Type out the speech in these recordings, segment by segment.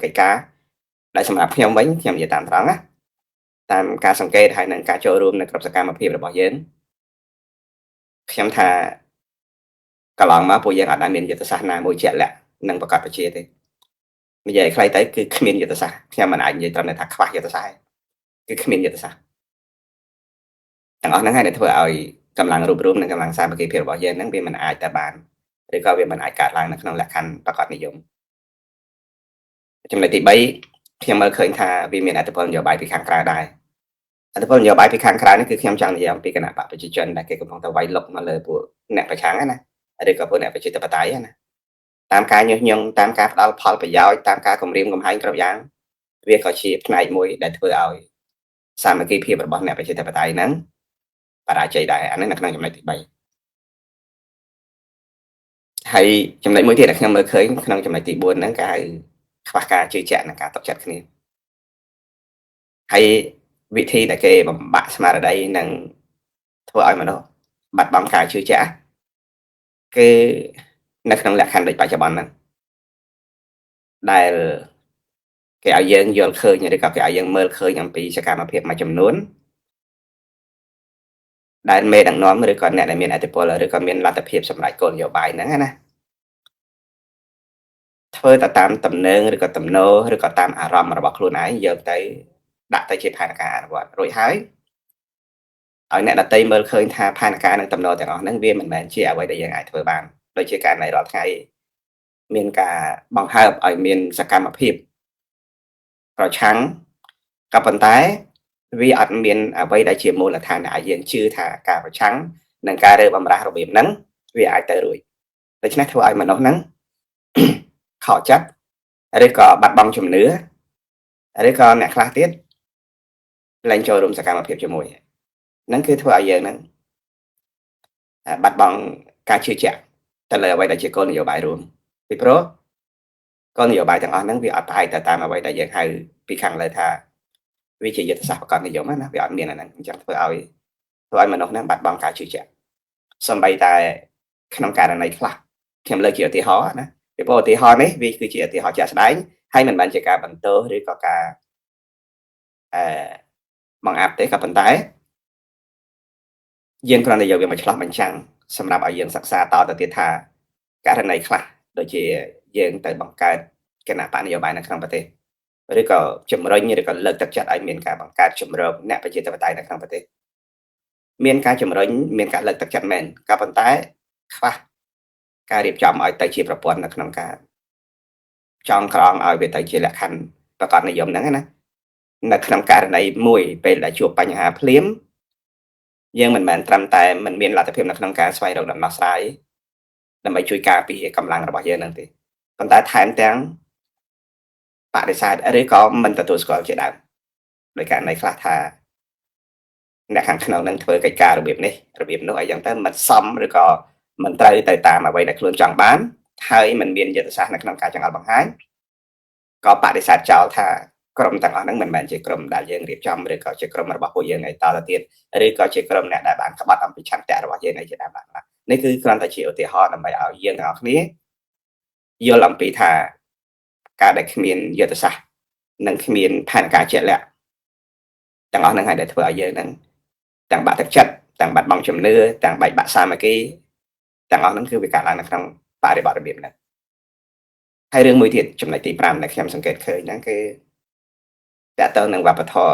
កិច្ចការដែលសម្រាប់ខ្ញុំវិញខ្ញុំនិយាយតាមត្រង់ណាតាមការសង្កេតហើយនឹងការចូលរួមនៅគ្រប់សកម្មភាពរបស់យើងខ្ញុំថាកន្លងមកពួកយើងអត់ដែលមានយុទ្ធសាស្ត្រណាមួយជាក់លាក់និងប្រកបប្រជាទេនិយាយខ្លីទៅគឺគ្មានយុទ្ធសាស្ត្រខ្ញុំមិនអាចនិយាយត្រឹមតែថាខ្វះយុទ្ធសាស្ត្រគឺគ្មានយុទ្ធសាស្ត្រទាំងអស់ហ្នឹងហើយដែលធ្វើឲ្យកម្លាំងរួបរวมនិងកម្លាំងសាមគ្គីភាពរបស់យើងហ្នឹងវាមិនអាចទៅបានឬក៏វាមិនអាចកើតឡើងនៅក្នុងលក្ខខណ្ឌប្រកបនិយមចំណុចទី3ខ្ញុំមើលឃើញថាវាមានអត្ថប្រយោជន៍នយោបាយពីខាងក្រៅដែរអត្ថប្រយោជន៍នយោបាយពីខាងក្រៅនេះគឺខ្ញុំចង់និយាយអំពីគណៈបកប្រជាជនដែលគេកំពុងតែវាយលុកមកលើពួកអ្នកប្រឆាំងណាឬក៏ពួកអ្នកប្រជាធិបតេយ្យណាតាមការញុះញង់តាមការផ្ដាល់ផលប្រយោជន៍តាមការគម្រាមកំហែងគ្រប់យ៉ាងវាក៏ជាផ្នែកមួយដែលធ្វើឲ្យសាមគ្គីភាពរបស់អ្នកប្រជាធិបតេយ្យហ្នឹងបរាជ័យដែរអានេះនៅក្នុងចំណុចទី3ហើយចំណុចមួយទៀតដែលខ្ញុំមើលឃើញក្នុងចំណុចទី4ហ្នឹងគេហៅខ្វះការជឿជាក់និងការទុកចិត្តគ្នាហើយវិធីដែលគេបំបាក់ស្មារតីនិងធ្វើឲ្យមនុស្សបាត់បង់ការជឿជាក់គឺនៅក្នុងលក្ខខណ្ឌដូចបច្ចុប្បន្នហ្នឹងដែលគេឲ្យយើងយល់ឃើញឬក៏គេឲ្យយើងមើលឃើញអំពីសកម្មភាពមួយចំនួនដែលមេដឹកនាំឬក៏អ្នកដែលមានឥទ្ធិពលឬក៏មានលទ្ធភាពសម្រេចគោលនយោបាយហ្នឹងណាធ្វើទៅតាមតំណែងឬក៏តំណោឬក៏តាមអារម្មណ៍របស់ខ្លួនឯងយកទៅដាក់ទៅជាផែនការអនុវត្តរួចហើយឲ្យអ្នកដតីមើលឃើញថាផែនការនិងតំណទាំងអស់ហ្នឹងវាមិនមែនជាអ្វីដែលយើងអាចធ្វើបានដូចជាករណីរាល់ថ្ងៃមានការបង្ហើបឲ្យមានសកម្មភាពប្រឆាំងក៏ប៉ុន្តែវាអត់មានអ្វីដែលជាមូលដ្ឋានដែលយើងជឿថាការប្រឆាំងនិងការរើបអំរាស់របៀបហ្នឹងវាអាចទៅរួចដូច្នេះធ្វើឲ្យមនុស្សហ្នឹងខកចិត្តឬក៏បាត់បង់ជំនឿឬក៏អ្នកខ្លះទៀតលែងចូលរួមសកម្មភាពជាមួយហ្នឹងគឺធ្វើឲ្យយើងហ្នឹងបាត់បង់ការជឿជាក់ទៅលើអ្វីដែលជាគោលនយោបាយរួមពីព្រោះគោលនយោបាយទាំងអស់ហ្នឹងវាអត់ផ្អែកទៅតាមអ្វីដែលយើងហៅពីខាងលើថាវាជាយុទ្ធសាស្ត្រប្រកបនិយមណាវាអត់មានអាហ្នឹងអញ្ចឹងធ្វើឲ្យមនុស្សហ្នឹងបាត់បង់ការជឿជាក់សូម្បីតែក្នុងករណីខ្លះខ្ញុំលើកជាឧទាហរណ៍ណាពីព្រោះឧទាហរណ៍នេះវាគឺជាឧទាហរណ៍ជាក់ស្ដែងហើយមិនមែនជាការបន្ទោសឬក៏ការបង្អាប់ទេក៏ប៉ុន្តែយើងគ្រាន់តែយកវាមកឆ្លោះបញ្ចាំងសម្រាប់ឲ្យយើងសិក្សាតទៅទៀតថាករណីខ្លះដូចជាយើងទៅបង្កើតគណៈបកនយោបាយនៅក្នុងប្រទេសឬក៏ជំរុញឬក៏លើកទឹកចិត្តឲ្យមានការបង្កើតជំរកអ្នកប្រជាធិបតេយ្យនៅក្នុងប្រទេសមានការជំរុញមានការលើកទឹកចិត្តមែនក៏ប៉ុន្តែខ្វះការរៀបចំឲ្យទៅជាប្រព័ន្ធនៅក្នុងការចងក្រងឲ្យវាទៅជាលក្ខខណ្ឌប្រកបនិយមហ្នឹងណានៅក្នុងករណីមួយពេលដែលជួបបញ្ហាភ្លាមយើងមិនមែនត្រឹមតែមិនមានលទ្ធភាពនៅក្នុងការស្វែងរកដំណោះស្រាយដើម្បីជួយការពារកម្លាំងរបស់យើងហ្នឹងទេប៉ុន្តែថែមទាំងបដិសេធឬក៏មិនទទួលស្គាល់ជាដើមដោយករណីខ្លះថាអ្នកខាងក្នុងនឹងធ្វើកិច្ចការរបៀបនេះរបៀបនោះអីចឹងទៅមិនសមឬក៏មិនត្រូវទៅតាមអ្វីដែលខ្លួនចង់បានហើយមិនមានយុទ្ធសាស្ត្រនៅក្នុងការចង្អុលបង្ហាញក៏បដិសេធចោលថាក្រុមទាំងអស់ហ្នឹងមិនមែនជាក្រុមដែលយើងរៀបចំឬក៏ជាក្រុមរបស់ពួកយើងឯតទៅទៀតឬក៏ជាក្រុមអ្នកដែលបានក្បត់អំពីឆន្ទៈរបស់យើងឯជាដើមបាននេះគឺគ្រាន់តែជាឧទាហរណ៍ដើម្បីឲ្យយើងទាំងអស់គ្នាយល់អំពីថាការដែលគ្មានយុទ្ធសាស្ត្រនិងគ្មានផែនការជាក់លាក់ទាំងអស់ហ្នឹងហើយដែលធ្វើឲ្យយើងហ្នឹងទាំងបាក់ទឹកចិត្តទាំងបាត់បង់ជំនឿទាំងបែកបាក់សាមគ្គីទាំងអស់ហ្នឹងគឺវាកើតឡើងនៅក្នុងបរិបទរបៀបហ្នឹងហើយរឿងមួយទៀតចំណុចទី5ដែលខ្ញុំសង្កេតឃើញហ្នឹងគឺតើតើនឹងវប្បធម៌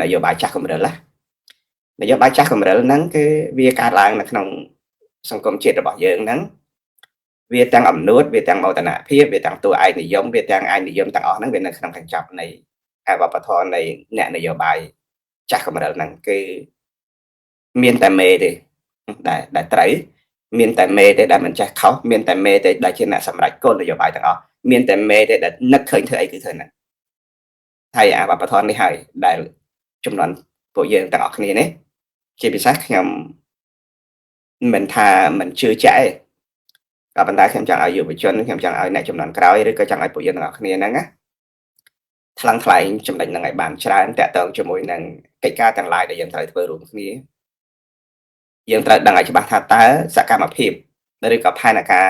នយោបាយចាស់កម្រិលនយោបាយចាស់កម្រិលហ្នឹងគឺវាកើតឡើងនៅក្នុងសង្គមជាតិរបស់យើងហ្នឹងវាទាំងអំនួតវាទាំងមោទនភាពវាទាំងតួឯកនិយមវាទាំងឯកនិយមទាំងអស់ហ្នឹងវានៅក្នុងកញ្ចប់នៃវប្បធម៌នៃអ្នកនយោបាយចាស់កម្រិលហ្នឹងគឺមានតែមេទេដែលត្រូវមានតែមេទេដែលមិនចេះខុសមានតែមេទេដែលជាអ្នកសម្រេចគោលនយោបាយទាំងអស់មានតែមេទេដែលនឹកឃើញធ្វើអីគឺធ្វើហ្នឹងហើយវប្បធម៌នេះហើយដែលចំនួនពួកយើងទាំងអស់គ្នានេះជាពិសេសខ្ញុំមិនថាមិនជឿជាក់ទេក៏ប៉ុន្តែខ្ញុំចង់ឲ្យយុវជនខ្ញុំចង់ឲ្យអ្នកចំនួនក្រោយឬក៏ចង់ឲ្យពួកយើងទាំងអស់គ្នាហ្នឹងណាថ្លឹងថ្លែងចំណុចហ្នឹងឲ្យបានច្រើនតាក់ទងជាមួយនឹងកិច្ចការទាំងឡាយដែលយើងត្រូវធ្វើរួមគ្នាយើងត្រូវដឹងឲ្យច្បាស់ថាតើសកម្មភាពឬក៏ផែនការ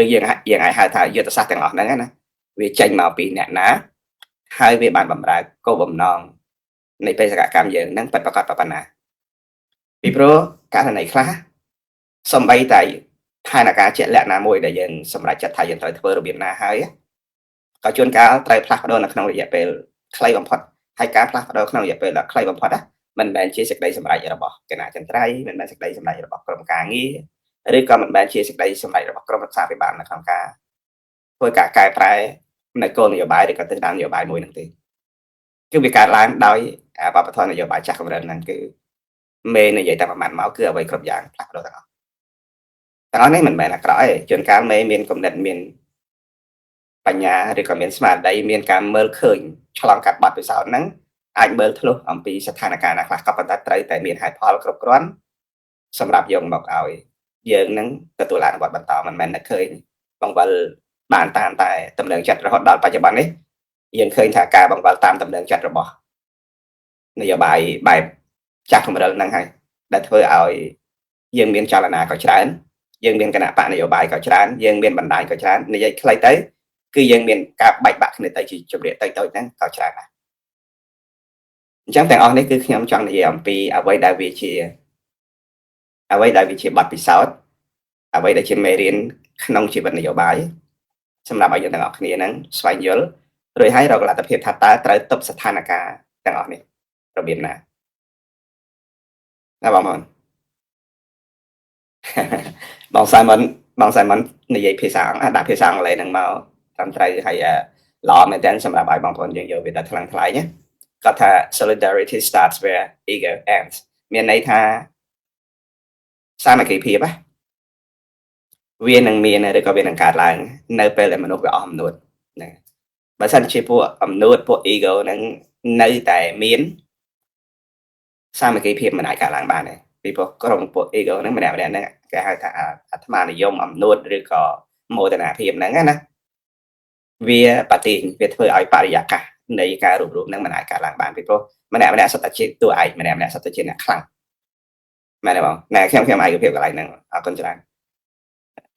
ឬយើងអាចហៅថាយុទ្ធសាស្ត្រទាំងអស់ហ្នឹងណា វាចេញមកពីអ្នកណាហើយវាបានបំរើគោលបំណងនៃបេសកកម្មយើងហ្នឹងពិតប្រាកដប៉ុណ្ណាពីព្រោះករណីខ្លះសំបីតែផែនការជាក់លាក់ណាមួយដែលយើងសម្រេចចិត្តថាយើងត្រូវធ្វើរបៀបណាហើយក៏ជួនកាលត្រូវផ្លាស់ប្ដូរនៅក្នុងរយៈពេលខ្លីបំផុតហើយការផ្លាស់ប្ដូរក្នុងរយៈពេលដ៏ខ្លីបំផុតមិនមែនជាសេចក្តីសម្រេចរបស់គណៈចន្ទ្រៃមិនមែនសេចក្តីសម្រេចរបស់ក្រុមការងារឬក៏មិនមែនជាសេចក្តីសម្រេចរបស់ក្រុមរដ្ឋាភិបាលនៅក្នុងការធ្វើការកែប្រែនៅគោលនយោបាយឬក៏ទិសដៅនយោបាយមួយហ្នឹងទេគឺវាកើតឡើងដោយបព្វធម៌នយោបាយចាស់កម្រិតហ្នឹងគឺមេនិយាយតែប្រហែលមកគឺអ្វីគ្រប់យ៉ាងផ្លាស់ប្ដូរទាំងអស់នេះមិនមែនអាក្រក់ទេជួនកាលមេមានគំនិតមានបញ្ញាឬក៏មានស្មារតីមានការមើលឃើញឆ្លងកាត់បទពិសោធន៍ហ្នឹងអាចមើលធ្លុះអំពីស្ថានភាពណាខ្លះក៏ប៉ុន្តែត្រូវតែមានហេតុផលគ្រប់គ្រាន់សម្រាប់យកមកឲ្យយើងនឹងទទួលអនុវត្តបន្តមិនមែនតែឃើញបង្វិលបានតាមតែតំណែងចិត្តរហូតដល់បច្ចុប្បន្ននេះយើងឃើញថាការបង្វិលតាមតំណែងចិត្តរបស់នយោបាយបែបចាស់កម្រិតហ្នឹងហើយដែលធ្វើឲ្យយើងមានចលនាក៏ច្រើនយើងមានគណៈបកនយោបាយក៏ច្រើនយើងមានបណ្ដាញក៏ច្រើននិយាយខ្លីទៅគឺយើងមានការបែកបាក់គ្នាទៅជាជំរាកតូចៗហ្នឹងក៏ច្រើនដែរអញ្ចឹងទាំងអស់នេះគឺខ្ញុំចង់និយាយអំពីអ្វីដែលវាជាបទពិសោធន៍អ្វីដែលជាមេរៀនក្នុងជីវិតនយោបាយសម្រាប់ឲ្យយើងទាំងអស់គ្នាហ្នឹងស្វែងយល់រួចហើយរកលទ្ធភាពថាតើត្រូវទប់ស្ថានភាពទាំងអស់នេះរបៀបណាណាបងប្អូនបងសៃមននិយាយភាសាអង់គ្លេសដាក់ភាសាអង់គ្លេសហ្នឹងមកត្រឹមត្រូវហើយល្អមែនទែនសម្រាប់ឲ្យបងប្អូនយើងយកវាទៅថ្លឹងថ្លែងណាគាត់ថា solidarity starts where ego ends មានន័យថាសាមគ្គីភាពវានឹងមានឬក៏វានឹងកើតឡើងនៅពេលដែលមនុស្សវាអស់អំនួតណាបើសិនជាពួកអំនួតពួក ego ហ្នឹងនៅតែមានសាមគ្គីភាពមិនអាចកើតឡើងបានទេពីព្រោះក្រុមពួក ego ហ្នឹងម្នាក់ៗហ្នឹងគេហៅថាអាត្មានិយមអំនួតឬក៏មោទនភាពហ្នឹងណាវាបតិវាធ្វើឲ្យបរិយាកាសនៃការរួបរวมហ្នឹងមិនអាចកើតឡើងបានពីព្រោះម្នាក់ៗសុទ្ធតែជាតួឯកម្នាក់ៗសុទ្ធតែជាអ្នកខ្លាំងមែនទេបងណែខ្ញុំឯកភាពកន្លែងហ្នឹងអរគុណច្រើន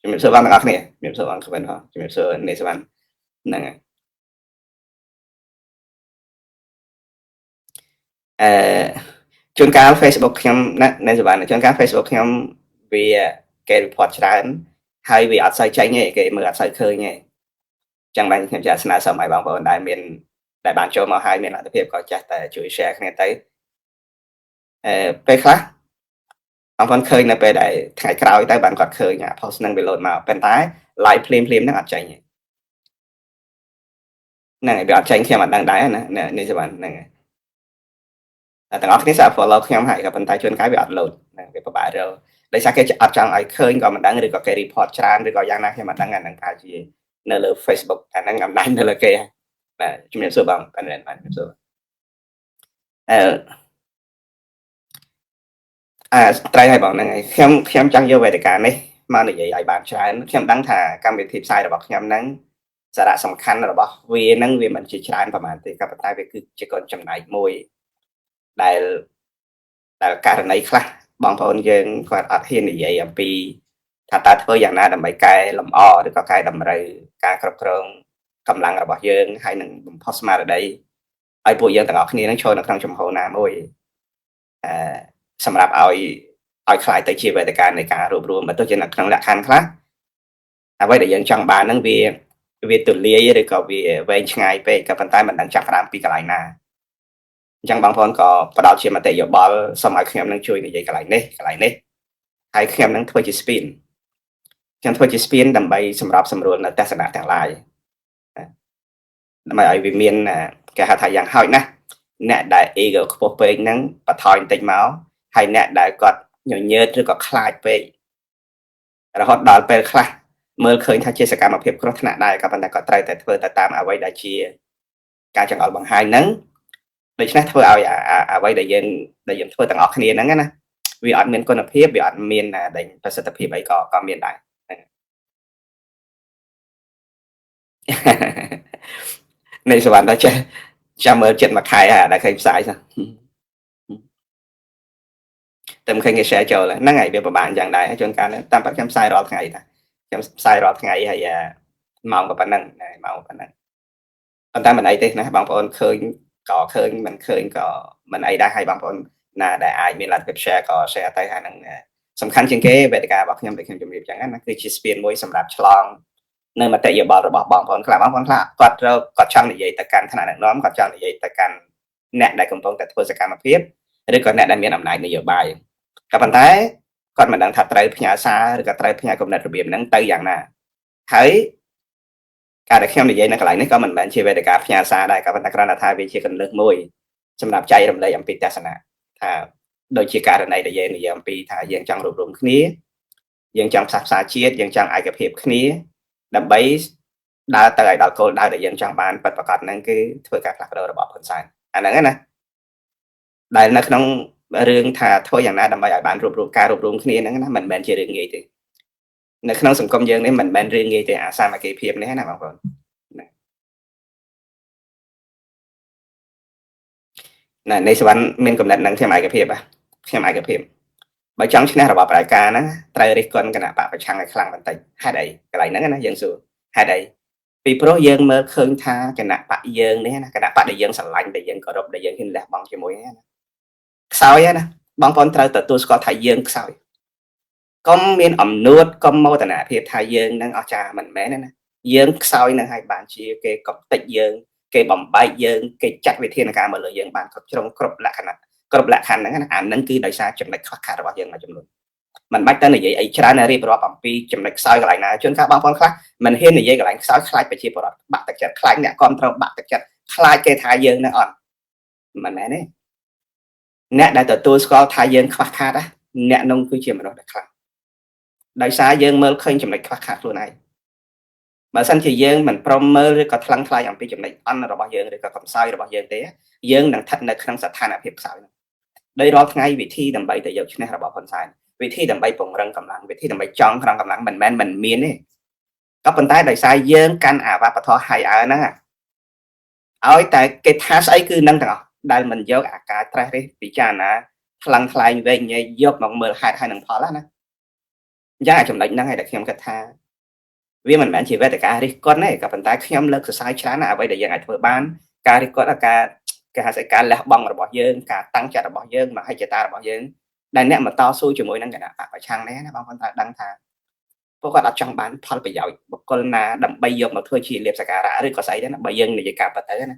ជំរាបសួរបងទាំងអស់គ្នាជំរាបសួរបងខ្វិនផងជំរាបសួរនេសវណ្ណហ្នឹងហើយជួនកាល Facebook ខ្ញុំណានេសវណ្ណជួនកាល Facebook ខ្ញុំវាគេ report ច្រើនហើយវាអត់សូវចេញទេគេមើលអត់សូវឃើញទេចឹងបានខ្ញុំចាស្នើសុំឲ្យបងប្អូនដែលបានចូលមកហើយមានលទ្ធភាពក៏ចេះតែជួយ share គ្នាទៅពេលខ្លះបងប្អូនឃើញនៅពេលដែលថ្ងៃក្រោយទៅបានគាត់ឃើញអា post ហ្នឹងវា load មកប៉ុន្តែ live ភ្លាមហ្នឹងអត់ចេញទេហ្នឹងហើយវាអត់ចេញខ្ញុំអត់ដឹងដែរណានេះសវណ្ណហ្នឹងហើយតែទាំងអស់គ្នាសាក follow ខ្ញុំហើយក៏ប៉ុន្តែជួនកាលវាអត់ load ហ្នឹងវាពិបាករកដោយសារគេអត់ចង់ឲ្យឃើញក៏មិនដឹងឬក៏គេ report ច្រើនឬក៏យ៉ាងណាខ្ញុំមិនដឹងអាហ្នឹងថាជានៅលើ Facebook អាហ្នឹងអំណាចនៅលើគេបាទជំរាបសួរបងបាទជំរាបសួរត្រូវហើយបងហ្នឹងហើយខ្ញុំចង់យកវេទិកានេះមកនិយាយឲ្យបានច្រើនខ្ញុំដឹងថាកម្មវិធីផ្សាយរបស់ខ្ញុំហ្នឹងសារៈសំខាន់របស់វាហ្នឹងវាមិនជាច្រើនប្រហែលទេក៏ប៉ុន្តែវាគឺជាកូនចំណែកមួយដែលករណីខ្លះបងប្អូនយើងគាត់អត់ហ៊ាននិយាយអំពីថាតើធ្វើយ៉ាងណាដើម្បីកែលម្អឬក៏កែតម្រូវការគ្រប់គ្រងកម្លាំងរបស់យើងហើយនឹងបំផុសស្មារតីឲ្យពួកយើងទាំងអស់គ្នានឹងចូលនៅក្នុងជំហរណាមួយសម្រាប់ឲ្យខ្លាយទៅជាវេទិកានៃការរួបរวมបើទោះជានៅក្នុងលក្ខខណ្ឌខ្លះអ្វីដែលយើងចង់បានហ្នឹងវាទូលាយឬក៏វាវែងឆ្ងាយពេកក៏ប៉ុន្តែមិនដឹងចាប់ផ្ដើមពីកន្លែងណាអញ្ចឹងបងប្អូនក៏ផ្ដល់ជាមតិយោបល់សូមឲ្យខ្ញុំនឹងជួយនិយាយកន្លែងនេះហើយខ្ញុំនឹងធ្វើជា spin ខ្ញុំធ្វើជា spin ដើម្បីសម្របសម្រួលនៅទស្សនៈទាំងឡាយដើម្បីឲ្យវាមានគេហៅថាយ៉ាងហោចណាស់អ្នកដែល ego ខ្ពស់ពេកហ្នឹងបន្ថយបន្តិចមកហើយអ្នកដែលគាត់ញញើតឬក៏ខ្លាចពេករហូតដល់ពេលខ្លះមើលឃើញថាជាសកម្មភាពគ្រោះថ្នាក់ដែរក៏ប៉ុន្តែគាត់ត្រូវតែធ្វើទៅតាមអ្វីដែលជាការចង្អុលបង្ហាញហ្នឹងដូច្នេះធ្វើឲ្យអ្វីដែលយើងធ្វើទាំងអស់គ្នាហ្នឹងណាវាអត់មានគុណភាពវាអត់មានដែលប្រសិទ្ធភាពអីក៏មានដែរនៃសវណ្ណទៅចេះចាំមើលចិត្តមួយខែហើយដែលឃើញផ្សាយទៅតែមិនឃើញគេ share ចូលហ្នឹងហើយវាពិបាកយ៉ាងដែរជួនកាលតាមពិតខ្ញុំផ្សាយរាល់ថ្ងៃតាខ្ញុំផ្សាយរាល់ថ្ងៃហើយម៉ោងប៉ុណ្ណឹង ប៉ុន្តែមិនអីទេណាបងប្អូនឃើញក៏ឃើញមិនឃើញក៏មិនអីដែរហើយបងប្អូនណាដែលអាចមានលទ្ធភាព share ក៏ share ទៅហើយនឹងសំខាន់ជាងគេវេទិការបស់ខ្ញុំដែលខ្ញុំជម្រាបចឹងណាគឺជាស្ពានមួយសម្រាប់ឆ្លងនៅមតិយោបល់របស់បងប្អូនខ្លះបងប្អូនខ្លះគាត់ចង់និយាយទៅកាន់ថ្នាក់ដឹកនាំគាត់ចង់និយាយទៅកាន់អ្នកដែលកំពុងតែធ្វើសកម្មភាពឬក៏អ្នកដែលមានអំណាចនយោបាយក៏ប៉ុន្តែគាត់មិនដឹងថាត្រូវផ្ញើសារឬក៏ត្រូវផ្ញើគំនិតរបៀបហ្នឹងទៅយ៉ាងណាហើយការដែលខ្ញុំនិយាយនៅកន្លែងនេះក៏មិនមែនជាវេទិកាផ្ញើសារដែរក៏ប៉ុន្តែគ្រាន់តែថាវាជាកន្លឹះមួយសម្រាប់ចែករំលែកអំពីទស្សនៈថាដូចជាករណីដែលយើងនិយាយអំពីថាយើងចង់រួបរวมគ្នាយើងចង់ផ្សះផ្សាជាតិយើងចង់ឯកភាពគ្នាដើម្បីដើរទៅឲ្យដល់គោលដៅដែលយើងចង់បានពិតប្រាកដហ្នឹងគឺធ្វើការផ្លាស់ប្ដូររបបហ៊ុនសែនអាហ្នឹងណាដែលនៅក្នុងរឿងថាធ្វើយ៉ាងណាដើម្បីឲ្យបានរួបរวมការរួបរวมគ្នាហ្នឹងណាមិនមែនជារឿងងាយទេនៅក្នុងសង្គមយើងនេះមិនមែនរឿងងាយទេអាសាមគ្គីភាពនេះណាបងប្អូនណានៃសវណ្ណមានកំណត់នឹងខ្ញុំឯកភាពខ្ញុំឯកភាពបើចង់ឈ្នះរបបផ្ដាច់ការហ្នឹងត្រូវរិះគន់គណៈបកប្រឆាំងឲ្យខ្លាំងបន្តិចហេតុអីកន្លែងហ្នឹងណាយើងសួរហេតុអីពីព្រោះយើងមើលឃើញថាគណៈបកយើងនេះណាគណៈបកដែលយើងស្រឡាញ់ដែលយើងគោរពដែលយើងហ៊ានលះបង់ជាមួយណាខ្សោយណាបងប្អូនត្រូវទទួលស្គាល់ថាយើងខ្សោយកុំមានអំនួតកុំមោទនភាពថាយើងនឹងអស្ចារ្យមិនមែនណាយើងខ្សោយនឹងឲ្យបានជាគេកំតិចយើងគេបំបែកយើងគេចាត់វិធានការមកលើយើងបានគ្រប់ជ្រុងគ្រប់លក្ខណៈគ្រប់លក្ខខណ្ឌហ្នឹងណាអានឹងគឺដោយសារចំណុចខ្វះខាតរបស់យើងមួយចំនួនមិនបាច់ទៅនិយាយអីច្រើនរៀបរាប់អំពីចំណុចខ្សោយកន្លែងណាជួនកាលបងប្អូនខ្លះមិនហ៊ាននិយាយកន្លែងខ្សោយខ្លាចប្រជាពលរដ្ឋបាក់ទឹកចិត្តខ្លាចអ្នកគ្រប់គ្រងបាក់ទឹកចិត្តខ្លាចគេថាយើងនៅអត់មិនមែនទេអ្នកដែលទទួលស្គាល់ថាយើងខ្វះខាតណាអ្នកនោះគឺជាមនុស្សដែលខ្លាំងដោយសារយើងមើលឃើញចំណុចខ្វះខាតខ្លួនឯងបើសិនជាយើងមិនព្រមមើលឬក៏ថ្លឹងថ្លែងអំពីចំណុចអន់របស់យើងឬក៏កំសោយរបស់យើងទេយើងនឹងស្ថិតនៅក្នុងស្ថានភាពខ្សោយនោះដោយរាល់ថ្ងៃវិធីដើម្បីទៅយកឈ្នះរបស់ហ៊ុនសែនវិធីដើម្បីពង្រឹងកម្លាំងវិធីដើម្បីចង់ក្នុងកម្លាំងមិនមែនមិនមានទេក៏ប៉ុន្តែដោយសារយើងកាន់អាវ៉ាបធរហៃអើហ្នឹងឲ្យតែគេថាស្អីគឺនឹងទាំងអស់ដែលមិនយកអាការត្រេះរិះពិចារណាថ្លឹងថ្លែងវែងញែកយកមកមើលហេតុហើយនឹងផលណាអញ្ចឹងចំណុចហ្នឹងឯងដែលខ្ញុំគិតថាវាមិនមែនជាវេទិការិះគន់ទេក៏ប៉ុន្តែខ្ញុំលើកសរសើរច្រើនណាស់អ្វីដែលយើងអាចធ្វើបានការរិះគន់ការគេហៅថាការលះបង់របស់យើងការតាំងចិត្តរបស់យើងមហិច្ឆតារបស់យើងដែលអ្នកមកតស៊ូជាមួយនឹងគណៈបកប្រឆាំងនេះណាបងប្អូនត្រូវដឹងថាពួកគាត់អត់ចង់បានផលប្រយោជន៍បុគ្គលណាដើម្បីយកមកធ្វើជាលៀបសការៈឬក៏ស្អីទេណាបើយើងនិយាយការពិតទៅណា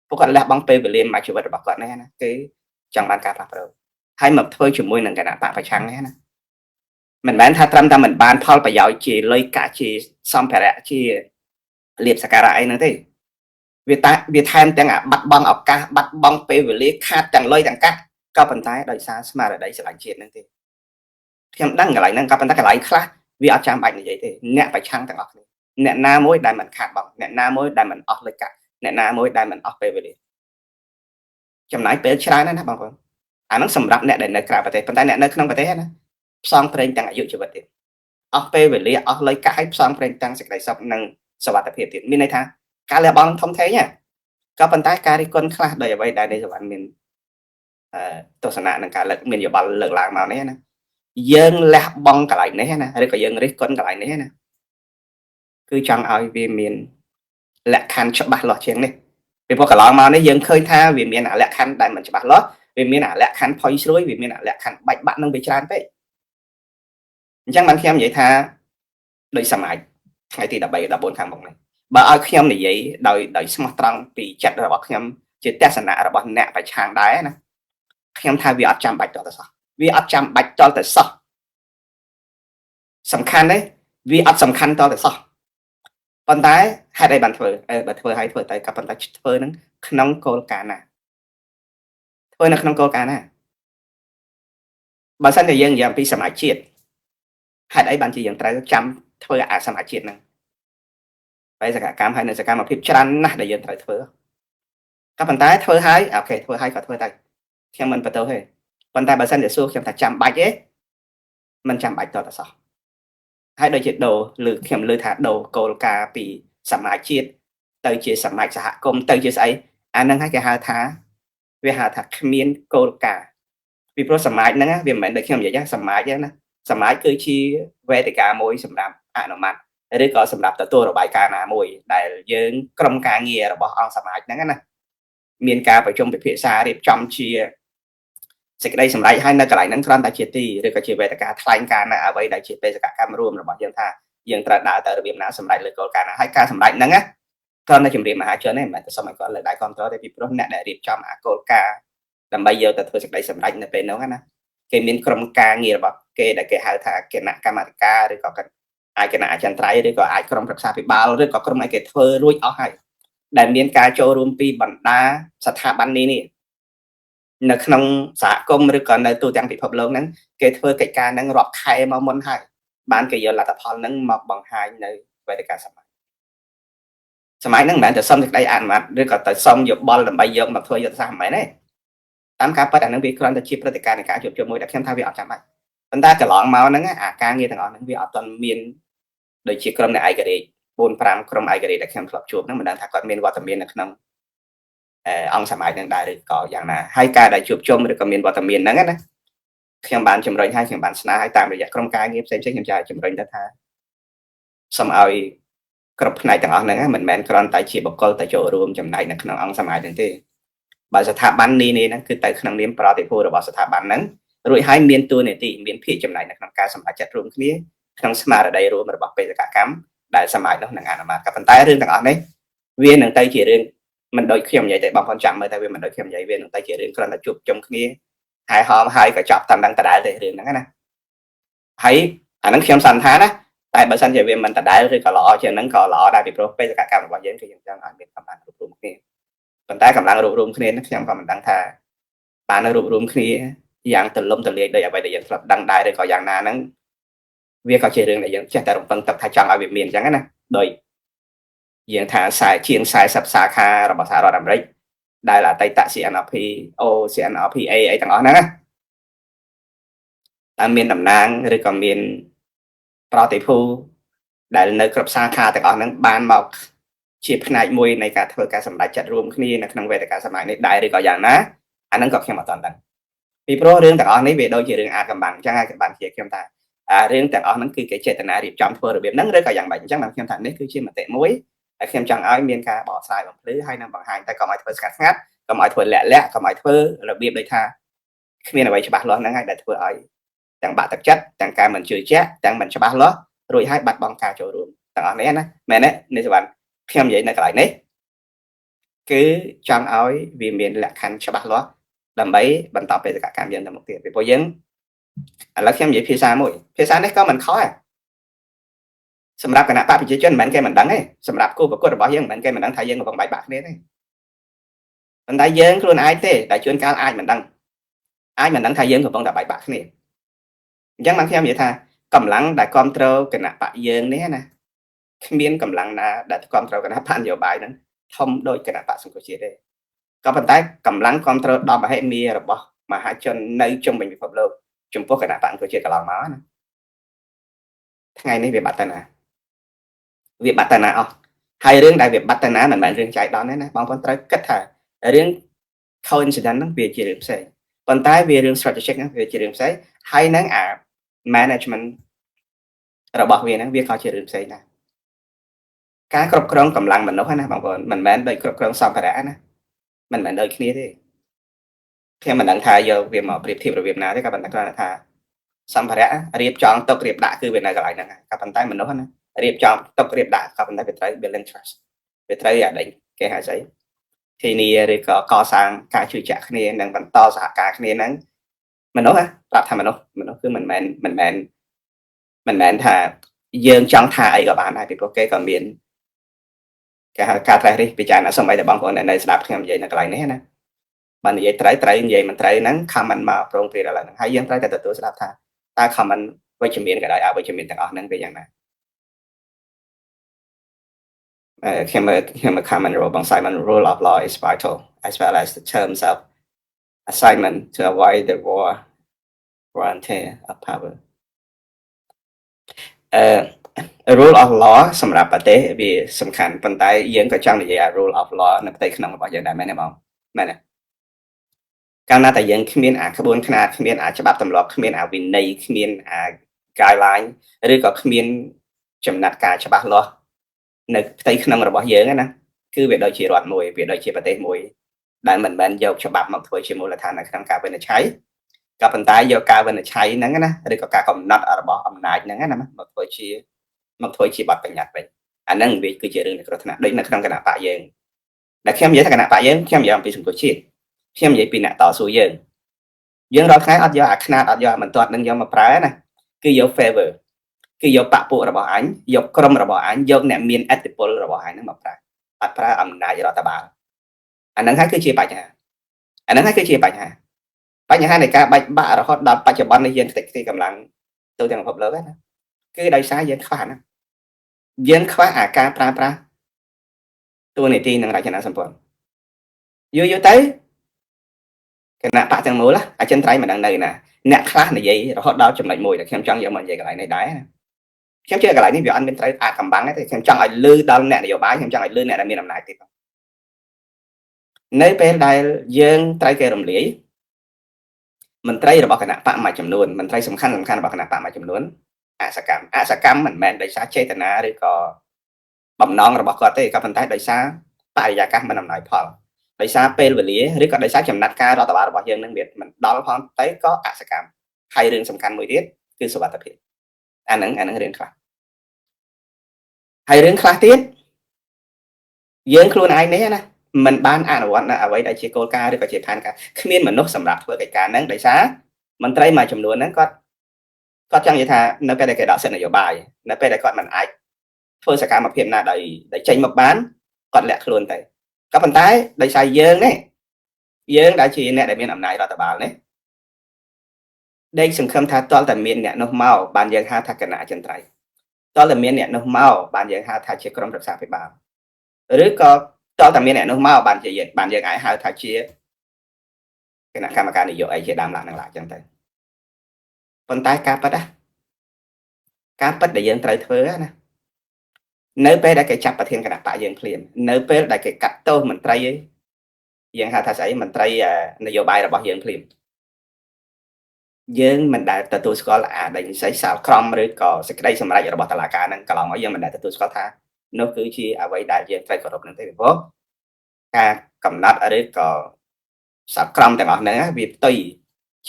ពួកគាត់លះបង់ពេលវេលាមួយជីវិតរបស់គាត់នេះណាគឺចង់បានការផ្លាស់ប្ដូរហើយមកធ្វើជាមួយនឹងគណៈបកប្រឆាំងនេះណាមិនមែនថាត្រឹមតែមិនបានផលប្រយោជន៍ជាលុយកាក់ជាសម្ភារៈជាលៀបសការៈអីហ្នឹងទេវាថែមទាំងបាត់បង់ឱកាសបាត់បង់ពេលវេលាខាតទាំងលុយទាំងកាក់ក៏ប៉ុន្តែដោយសារស្មារតីស្រឡាញ់ជាតិហ្នឹងទេខ្ញុំដឹងកន្លែងហ្នឹងក៏ប៉ុន្តែកន្លែងខ្លះវាអត់ចាំបាច់និយាយទេអ្នកប្រឆាំងទាំងអស់គ្នាអ្នកណាមួយដែលមិនខាតបង់អ្នកណាមួយដែលមិនអស់លុយកាក់អ្នកណាមួយដែលមិនអស់ពេលវេលាចំណាយពេលច្រើនណាស់ណាបងប្អូនអាហ្នឹងសម្រាប់អ្នកដែលនៅក្រៅប្រទេសប៉ុន្តែអ្នកនៅក្នុងប្រទេសណាផ្សងព្រេងទាំងអាយុជីវិតទៀតអស់ពេលវេលាអស់លុយកាក់ឲ្យផ្សងព្រេងទាំងសេចក្តីសុខនិងសុវត្ថិភាពទៀតមានន័យថាការលះបង់ធំធេងក៏ប៉ុន្តែការរិះគន់ខ្លះដោយអ្វីដែលនៃសវណ្ណមានទស្សនៈនឹងការមានយោបល់លើកឡើងមកនេះណាយើងលះបង់កន្លែងនេះណាឬក៏យើងរិះគន់កន្លែងនេះណាគឺចង់ឲ្យវាមានលក្ខខណ្ឌច្បាស់លាស់ជាងនេះពីព្រោះកន្លងមកនេះយើងឃើញថាវាមានលក្ខខណ្ឌដែលមិនច្បាស់លាស់វាមានលក្ខខណ្ឌផុយស្រួយវាមានលក្ខខណ្ឌបាច់បាក់នឹងវាច្រើនពេកអញ្ចឹងបានខ្ញុំនិយាយថាដោយសមាជថ្ងៃទី13 14ខាងមុខនេះបើឲ្យខ្ញុំនិយាយដោយស្មោះត្រង់ពីចិត្តរបស់ខ្ញុំជាទស្សនៈរបស់អ្នកប្រឆាំងដែរណាខ្ញុំថាវាអត់ចាំបាច់តទៅសោះវាអត់ចាំបាច់តទៅសោះសំខាន់ទេវាអត់សំខាន់តទៅសោះប៉ុន្តែហេតុអីបានធ្វើបើធ្វើឲ្យធ្វើទៅក៏ប៉ុន្តែធ្វើនឹងក្នុងគោលការណ៍ណាធ្វើនៅក្នុងគោលការណ៍ណាបើសិនតែយើងនិយាយអំពីសមាជជាតិហេតុអីបានជាយើងត្រូវចាំធ្វើអាសមាជជាតិហ្នឹងបែរសកម្មហើយនៅសកម្មភាពច្រើនណាស់ដែលយើងត្រូវធ្វើក៏ប៉ុន្តែធ្វើហើយអូខេធ្វើហើយក៏ធ្វើទៅខ្ញុំមិនបន្ទោសទេប៉ុន្តែបើសិនជាសួរខ្ញុំថាចាំបាច់ទេមិនចាំបាច់តទៅសោះហើយដូចជាដូរឬខ្ញុំលើថាដូរគោលការណ៍ពីសមាជជាតិទៅជាសមាជសហគមន៍ទៅជាស្អីអាហ្នឹងហើយគេហៅថាវាហៅថាគ្មានគោលការណ៍ពីព្រោះសមាជហ្នឹងវាមិនមែនដូចខ្ញុំនិយាយសមាជទេណាសមាជគឺជាវេទិកាមួយសម្រាប់អនុម័ត ឬក៏សម្រាប់ទទួលរបាយការណ៍ណាមួយដែលយើងក្រុមការងាររបស់អង្គសមាជហ្នឹងណាមានការប្រជុំពិភាក្សារៀបចំជាសេចក្តីសម្រេចឲ្យនៅកន្លែងហ្នឹងគ្រាន់តែជាទីឬក៏ជាវេទិកាថ្លែងការណ៍នៅអ្វីដែលជាបេសកកម្មរួមរបស់យើងថាយើងត្រូវដើរទៅរបៀបណាសម្រេចលើគោលការណ៍ណាហើយការសម្រេចហ្នឹងណាគ្រាន់តែជំរាបមហាជនទេមិនមែនតែសុំឲ្យគាត់លើកដៃគ្រប់គ្រងទេពីព្រោះអ្នកដែលរៀបចំអាគោលការណ៍ដើម្បីយកទៅធ្វើសេចក្តីសម្រេចនៅពេលនោះណាគេមានក្រុមការងាររបស់គេដែលគេហៅថាគណៈកម្មាធិការឬក៏អាចគណៈអចិន្ត្រៃយ៍ឬក៏អាចក្រុមប្រឹក្សាភិបាលឬក៏ក្រុមឯគេធ្វើរួចអស់ហើយដែលមានការចូលរួមពីបណ្ដាស្ថាប័ននេះនៅក្នុងសហគមន៍ឬក៏នៅទូទាំងពិភពលោកហ្នឹងគេធ្វើកិច្ចការហ្នឹងរាប់ខែមកមុនហើយបានគេយកលទ្ធផលហ្នឹងមកបង្ហាញនៅវេទិកាសម័យហ្នឹងមិនមែនតែសុំសេចក្តីអនុម័តឬក៏ទៅសុំយោបល់ដើម្បីយកមកធ្វើយុទ្ធសាស្ត្រមិនមែនទេតាមការពិតអាហ្នឹងវាគ្រាន់តែជាព្រឹត្តិការណ៍នៃការជួបជុំមួយដែលខ្ញុំថាវាអត់ចាំបាច់ប៉ុន្តែកន្លងមកហ្នឹងអាការងារទាំងអស់ហ្នឹងវាអត់ទាន់មានដូចជាក្រុមអ្នកឯករាជ្យ 4-5 ក្រុមឯករាជ្យដែលខ្ញុំធ្លាប់ជួបហ្នឹងមិនដឹងថាគាត់មានវត្តមាននៅក្នុងអង្គសមាជនឹងដែរឬក៏យ៉ាងណាហើយការដែលជួបជុំឬក៏មានវត្តមានហ្នឹងណាខ្ញុំបានជំរុញឲ្យខ្ញុំបានស្នើឲ្យតាមរយៈក្រុមការងារផ្សេងៗខ្ញុំចាជំរុញទៅថាសូមឲ្យគ្រប់ផ្នែកទាំងអស់ហ្នឹងមិនមែនគ្រាន់តែជាបុគ្គលទៅចូលរួមចំណែកនៅក្នុងអង្គសមាជហ្នឹងទេបើស្ថាប័ននេះហ្នឹងគឺទៅក្នុងនាមប្រតិភូរបស់ស្ថាប័នហ្នឹងរួចហើយមានតួនាទីមានភាគចំណែកនៅក្នុងការសម្រេចចិត្តរួមគ្នាក្នុងស្មារតីរួមរបស់បេសកកម្មដែលសមាជនោះនឹងអនុម័តក៏ប៉ុន្តែរឿងទាំងអស់នេះវានឹងទៅជារឿងមិនដូចខ្ញុំនិយាយទេបងប្អូនចាំមើលតែវាមិនដូចខ្ញុំនិយាយវានឹងទៅជារឿងគ្រាន់តែជួបជុំគ្នាហើយហមហើយក៏ចាប់តាមដឹងដដែលទេរឿងហ្នឹងណាហើយអាហ្នឹងខ្ញុំសន្និដ្ឋានណាតែបើសិនជាវាមិនដដែលឬក៏ល្អជាងហ្នឹងក៏ល្អដែរពីព្រោះបេសកកម្មរបស់យើងគឺយើងចង់ឲ្យមានកម្លាំងរួបរวมគ្នាប៉ុន្តែកម្លាំងរួបរวมគ្នានេះខ្ញុំក៏មិនដឹងថាបានរួបរวมគ្នាយ៉ាងទលំទលាយដោយអ្វីដែលយើងធ្លាប់ដឹងដែរឬក៏យ៉ាងណាហ្នឹងវាក៏ជារឿងដែលយើងចេះតែរំពឹងទុកថាចង់ឲ្យវាមានអញ្ចឹងណាដោយយើងថាជាង40សាខារបស់សហរដ្ឋអាមេរិកដែលអតីត CNRP CNRPA អីទាំងអស់ហ្នឹងណាតែមានតំណាងឬក៏មានប្រតិភូដែលនៅគ្រប់សាខាទាំងអស់ហ្នឹងបានមកជាផ្នែកមួយនៃការធ្វើការសម្រេចចិត្តរួមគ្នានៅក្នុងវេទិកាសម័យនេះដែរឬក៏យ៉ាងណាអាហ្នឹងក៏ខ្ញុំអត់ទាន់ដឹងពីព្រោះរឿងទាំងអស់នេះវាដូចជារឿងអាកំបាំងអញ្ចឹងហើយបានជាខ្ញុំថារឿងទាំងអស់ហ្នឹងគឺគេចេតនារៀបចំធ្វើរបៀបហ្នឹងឬក៏យ៉ាងម៉េចអញ្ចឹងខ្ញុំថានេះគឺជាមតិមួយហើយខ្ញុំចង់ឲ្យមានការបកស្រាយបំភ្លឺហើយនឹងបង្ហាញតែកុំឲ្យធ្វើស្ងាត់កុំឲ្យធ្វើលាក់កុំឲ្យធ្វើរបៀបដូចថាគ្មានអ្វីច្បាស់លាស់ហ្នឹងហើយដែលធ្វើឲ្យទាំងបាក់ទឹកចិត្តទាំងការមិនជឿជាក់ទាំងមិនច្បាស់លាស់រួចហើយបាត់បង់ការចូលរួមទាំងអស់នេះណាមែនទេនេះសវណ្ណខ្ញុំនិយាយនៅកន្លែងនេះគឺចង់ឲ្យវាមានលក្ខខណ្ឌច្បាស់លាស់ដើម្បីបន្តបេសកកម្មយើងទៅមុខទៀតពីព្រោះយើងឥឡូវខ្ញុំនិយាយភាសាមួយភាសានេះក៏មិនខុសដែរសម្រាប់គណៈបកប្រជាជនមិនមែនគេមិនដឹងទេសម្រាប់គូប្រកួតរបស់យើងមិនមែនគេមិនដឹងថាយើងកំពុងបែកបាក់គ្នាទេប៉ុន្តែយើងខ្លួនឯងទេដែលជួនកាលអាចមិនដឹងថាយើងកំពុងតែបែកបាក់គ្នាអញ្ចឹងបានខ្ញុំនិយាយថាកម្លាំងដែលគ្រប់គ្រងគណៈបកយើងនេះណាគ្មានកម្លាំងណាដែលគ្រប់គ្រងគណៈបកនយោបាយហ្នឹងធំដូចគណៈបកសង្គមជាតិទេក៏ប៉ុន្តែកម្លាំងគ្រប់គ្រងដល់មហិមារបស់មហាជននៅជុំវិញពិភពលោកចំពោះគណៈបកសង្គមជាតិកន្លងមកណាថ្ងៃនេះវាបាត់ទៅណាអស់ហើយរឿងដែលវាបាត់ទៅណាមិនមែនរឿងចៃដន្យទេណាបងប្អូនត្រូវគិតថារឿង coincidence ហ្នឹងវាជារឿងផ្សេងប៉ុន្តែវារឿង strategic ហ្នឹងវាជារឿងផ្សេងហើយនឹងអា management របស់វាហ្នឹងវាក៏ជារឿងផ្សេងដែរការគ្រប់គ្រងកម្លាំងមនុស្សណាបងប្អូនមិនមែនដូចគ្រប់គ្រងសម្ភារៈណាមិនមែនដូចគ្នាទេខ្ញុំមិនដឹងថាយកវាមកប្រៀបធៀបរបៀបណាទេក៏ប៉ុន្តែគ្រាន់តែថាសម្ភារៈរៀបចំទុករៀបដាក់គឺវានៅកន្លែងហ្នឹងក៏ប៉ុន្តែមនុស្សណារៀបចំទុករៀបដាក់ក៏ប៉ុន្តែវាត្រូវ building trust វាត្រូវអានេះគេហៅស្អីធានាឬក៏កសាងការជឿជាក់គ្នានិងបន្តសហការគ្នាហ្នឹងមនុស្សប្រាប់ថាមនុស្សគឺមិនមែនថាយើងចង់ថាអីក៏បានដែរពីព្រោះគេក៏មានគេហៅការត្រេះរិះពិចារណាសូម្បីតែបងប្អូននៅស្ដាប់ខ្ញុំនិយាយនៅកន្លែងនេះណាបើនិយាយត្រូវនិយាយមិនត្រូវហ្នឹង comment មកប្រងព្រាឥឡូវហ្នឹងហើយយើងត្រូវតែទទួលស្ដាប់ថាតើ comment វិជ្ជមានក៏ដោយអវិជ្ជមានទាំងអស់ហ្នឹងវាយ៉ាងណាខ្ញុំ comment របស់ Simon rule of law is vital as well as the terms of assignment to avoid the war frontier of power rule of law សម្រាប់ប្រទេសវាសំខាន់ប៉ុន្តែយើងក៏ចង់និយាយ rule of law នៅផ្ទៃក្នុងរបស់យើងដែរមែនទេបងមែនទេកាលណាតែយើងគ្មានអាក្បួនខ្នាតគ្មានអាច្បាប់ទម្លាប់គ្មានអាវិន័យគ្មានអា guideline ឬក៏គ្មាន ចំណាត់ការច្បាស់លាស់នៅផ្ទៃក្នុងរបស់យើងណាគឺវាដូចជារដ្ឋមួយវាដូចជាប្រទេសមួយដែលមិនមែនយកច្បាប់មកធ្វើជាមូលដ្ឋាននៅក្នុងការវិនិច្ឆ័យក៏ប៉ុន្តែយកការវិនិច្ឆ័យហ្នឹងណាឬក៏ការកំណត់របស់អំណាចហ្នឹងណាមកធ្វើជាបទបញ្ញត្តិវិញអាហ្នឹងវាគឺជារឿងនៃគ្រោះថ្នាក់ដូចនៅក្នុងគណៈបកយើងដែលខ្ញុំនិយាយថាគណៈបកយើងខ្ញុំនិយាយអំពីសង្គមជាតិខ្ញុំនិយាយពីអ្នកតស៊ូយើងរាល់ថ្ងៃអត់យកអាខ្នាតអត់យកមិនទាត់នឹងយកមកប្រើណាគឺយក favor គឺយកបពពួករបស់អញយកក្រុមរបស់អញយកអ្នកមានឥទ្ធិពលរបស់អញហ្នឹងមកប្រើអត់ប្រើអំណាចរដ្ឋបាលអាហ្នឹងហើយគឺជាបញ្ហានៃការបែកបាក់រហូតដល់បច្ចុប្បន្ននេះយើងខ្ទេចខ្ទីកម្លាំងទូទាំងពិភពលោកណាគឺដោយសារយើងខ្វះណាយើងខ្វះអាការប្រើប្រាស់តួនាទីនឹងរចនាសម្ព័ន្ធយូរទៅគណៈបកទាំងមូលអចិន្ត្រៃយ៍មិនដឹងនៅណាអ្នកខ្លះនិយាយរហូតដល់ចំណុចមួយដែលខ្ញុំចង់យកមកនិយាយកន្លែងនេះដែរខ្ញុំជឿកន្លែងនេះវាអត់មានត្រូវអាកំបាំងទេខ្ញុំចង់ឲ្យលឺដល់អ្នកនយោបាយខ្ញុំចង់ឲ្យលឺអ្នកដែលមានអំណាចទៀតនៅពេលដែលយើងត្រូវគេរំលាយមន្ត្រីរបស់គណៈបកមួយចំនួនមន្ត្រីសំខាន់របស់គណៈបកមួយចំនួនអសកម្មមិនមែនដោយសារចេតនាឬក៏បំណងរបស់គាត់ទេក៏ប៉ុន្តែដោយសារបរិយាកាសមិនអំណោយផលដោយសារពេលវេលាឬក៏ដោយសារចំណាត់ការរដ្ឋបាលរបស់យើងនឹងវាមិនដល់ផងតែក៏អសកម្មហើយរឿងសំខាន់មួយទៀតគឺសុវត្ថិភាពអាហ្នឹងរឿងខ្លះហើយរឿងខ្លះទៀតយើងខ្លួនឯងនេះណាមិនបានអនុវត្តនៅអ្វីដែលជាគោលការណ៍ឬក៏ជាផែនការគ្មានមនុស្សសម្រាប់ធ្វើកិច្ចការហ្នឹងដោយសារមន្ត្រីមួយចំនួនហ្នឹងគាត់ចង់និយាយថានៅពេលដែលគេដកសិទ្ធិនយោបាយនៅពេលដែលគាត់មិនអាចធ្វើសកម្មភាពណាដោយចេញមកបានគាត់លាក់ខ្លួនទៅក៏ប៉ុន្តែដោយសារយើងដែលជាអ្នកដែលមានអំណាចរដ្ឋបាលនេះដេកសង្ឃឹមថាតលតែមានអ្នកនោះមកបានយើងហៅថាគណៈអចិន្ត្រៃយ៍តលតែមានអ្នកនោះមកបានយើងហៅថាជាក្រុមប្រឹក្សាភិបាលឬក៏តលតែមានអ្នកនោះមកបានយើងអាចហៅថាជាគណៈកម្មការនយោបាយជាដើមឡើងនឹងឡើងអញ្ចឹងទៅប៉ុន្តែការពិតដែលយើងត្រូវធ្វើណានៅពេលដែលគេចាប់ប្រធានគណៈបកយើងភ្លាមនៅពេលដែលគេកាត់ទោសមន្ត្រីយើងហៅថាស្អីមន្ត្រីនយោបាយរបស់យើងភ្លាមយើងមិនដែលទទួលស្គាល់អាដែលនិស័យសាលក្រមឬក៏សេចក្តីសម្រេចរបស់តុលាការហ្នឹងកន្លងមកយើងមិនដែលទទួលស្គាល់ថានោះគឺជាអ្វីដែលយើងត្រូវគោរពនឹងទេពីព្រោះការកំណត់ឬក៏សាលក្រមទាំងអស់ហ្នឹងវាផ្ទុយ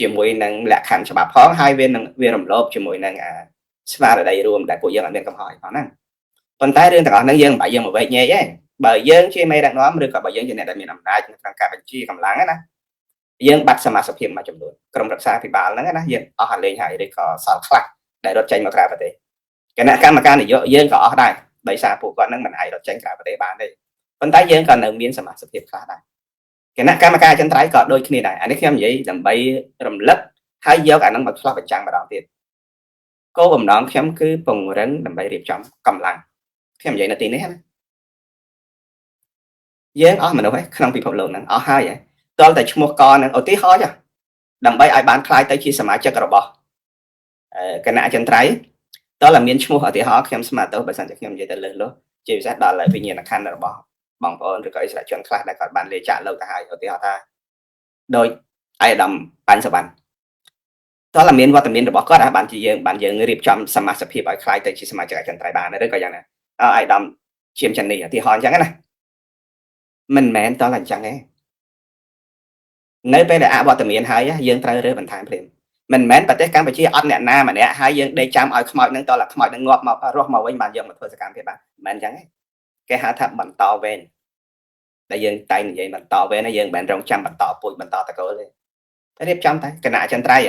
ជាមួយនឹងលក្ខខណ្ឌច្បាប់ផងហើយវារំលោភជាមួយនឹងស្មារតីរួមដែលពួកយើងអត់មានកំហុសផងហ្នឹងប៉ុន្តែរឿងទាំងអស់ហ្នឹងយើងមិនបាច់យើងមកវែកញែកទេបើយើងជាមេដឹកនាំឬក៏បើយើងជាអ្នកដែលមានអំណាចក្នុងការបញ្ជាកម្លាំងណាយើងបាត់សមាជិកភាពមួយចំនួនក្រុមរក្សាភិបាលហ្នឹងណាយើងអស់អាលេងហើយឬក៏សល់ខ្លះដែលរត់ចេញមកក្រៅប្រទេសគណៈកម្មការនយោបាយយើងក៏អស់ដែរដោយសារពួកគាត់ហ្នឹងមិនអាចរត់ចេញក្រៅប្រទេសបានទេប៉ុន្តែយើងក៏នៅមានសមាជិកភាពខ្លះដែរគណៈកម្មការអចិន្ត្រៃយ៍ក៏ដូចគ្នាដែរអានេះខ្ញុំនិយាយដើម្បីរំលឹកហើយយកអាហ្នឹងមកឆ្លោះបញ្ចាំងម្ដងទៀតគោលបំណងខ្ញុំគឺពង្រឹងដើម្បីរៀបចំកម្លាំងខ្ញុំនិយាយនៅទីនេះណាយើងអស់មនុស្សឯក្នុងពិភពលោកហ្នឹងអស់ហើយតលតែឈ្មោះកហ្នឹងឧទាហរណ៍ដើម្បីឲ្យបានខ្លាយទៅជាសមាជិករបស់គណៈអចិន្ត្រៃយ៍តលតែមានឈ្មោះឧទាហរណ៍ខ្ញុំស្មាតទៅបើសិនជាខ្ញុំនិយាយទៅលើសជាពិសេសដល់វិញ្ញាណក្ខន្ធរបស់បងប្អូនឬក៏អិសរាជជនខ្លះដែលគាត់បានលេចាក់លោកទៅហើយឧទាហរណ៍ថាដោយអាយដាមបញ្ញសវណ្ណតើមានវត្តមានរបស់គាត់បានជាយើងរៀបចំសមាជិកភាពឲ្យខ្លាយទៅជាសមាជិកអចិន្ត្រៃយ៍បានឬក៏យ៉ាងណាអាយដាមឈៀមចន្ទនីឧទាហរណ៍អញ្ចឹងណាមិនមែនតើអញ្ចឹងទេនៅពេលដែលអវត្តមានហើយយើងត្រូវរើសបន្ថែមភ្លាមមិនមែនប្រទេសកម្ពុជាអត់អ្នកណាម្នាក់ហើយយើងដេកចាំឲ្យខ្មោចនឹងតើខ្មោចនឹងងាប់មករស់មកវិញបានយកមកធ្វើសកម្មភាពបានមិនមែនអញ្ចឹងទេគេហៅថាបន្តវេនដែលយើងតែនិយាយបន្តវេនយើងមិនមែនរងចាំបន្តពូជបន្តតកូលទេរៀបចំតែគណៈអចិន្ត្រៃយ៍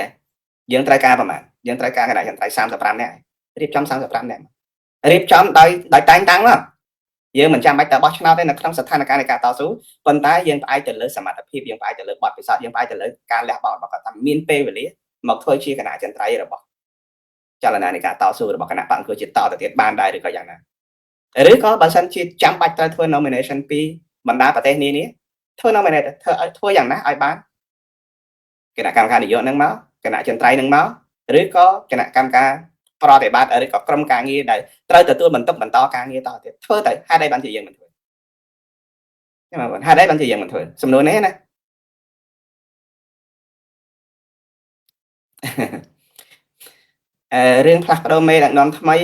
យើងត្រូវការប្រមាណយើងត្រូវការគណៈអចិន្ត្រៃយ៍35នាក់រៀបចំ35នាក់រៀបចំដោយតែងតាំងមកយើងមិនចាំបាច់ទៅបោះឆ្នោតទេនៅក្នុងស្ថានភាពនៃការតស៊ូប៉ុន្តែយើងផ្អែកទៅលើសមត្ថភាពយើងផ្អែកទៅលើបទពិសោធន៍យើងផ្អែកទៅលើការលះបង់របស់គាត់ថាមានពេលវេលាមកធ្វើជាគណៈអចិន្ត្រៃយ៍របស់ចលនានៃការតស៊ូរបស់គណៈបកអង្គជាតិតទៅទៀតបានដែរឬក៏យ៉ាងណាឬក៏បើសិនជាចាំបាច់ត្រូវធ្វើ nomination ពីបណ្ដាប្រទេសនានាធ្វើ nominate ធ្វើយ៉ាងណាឲ្យបានគណៈកម្មការនយោបាយនឹងមកគណៈអចិន្ត្រៃយ៍នឹងមកឬក៏គណៈកម្មការប្រតិបត្តិឬក៏ក្រុមការងារដែលត្រូវទទួលបន្ទុកបន្តការងារតទៀតធ្វើទៅហេតុអីបានជាយើងមិនធ្វើខ្ញុំបងហេតុអីបានជាយើងមិនធ្វើសំណួរនេះណារឿងផ្លាស់ប្ដូរមេដឹកនាំថ្មី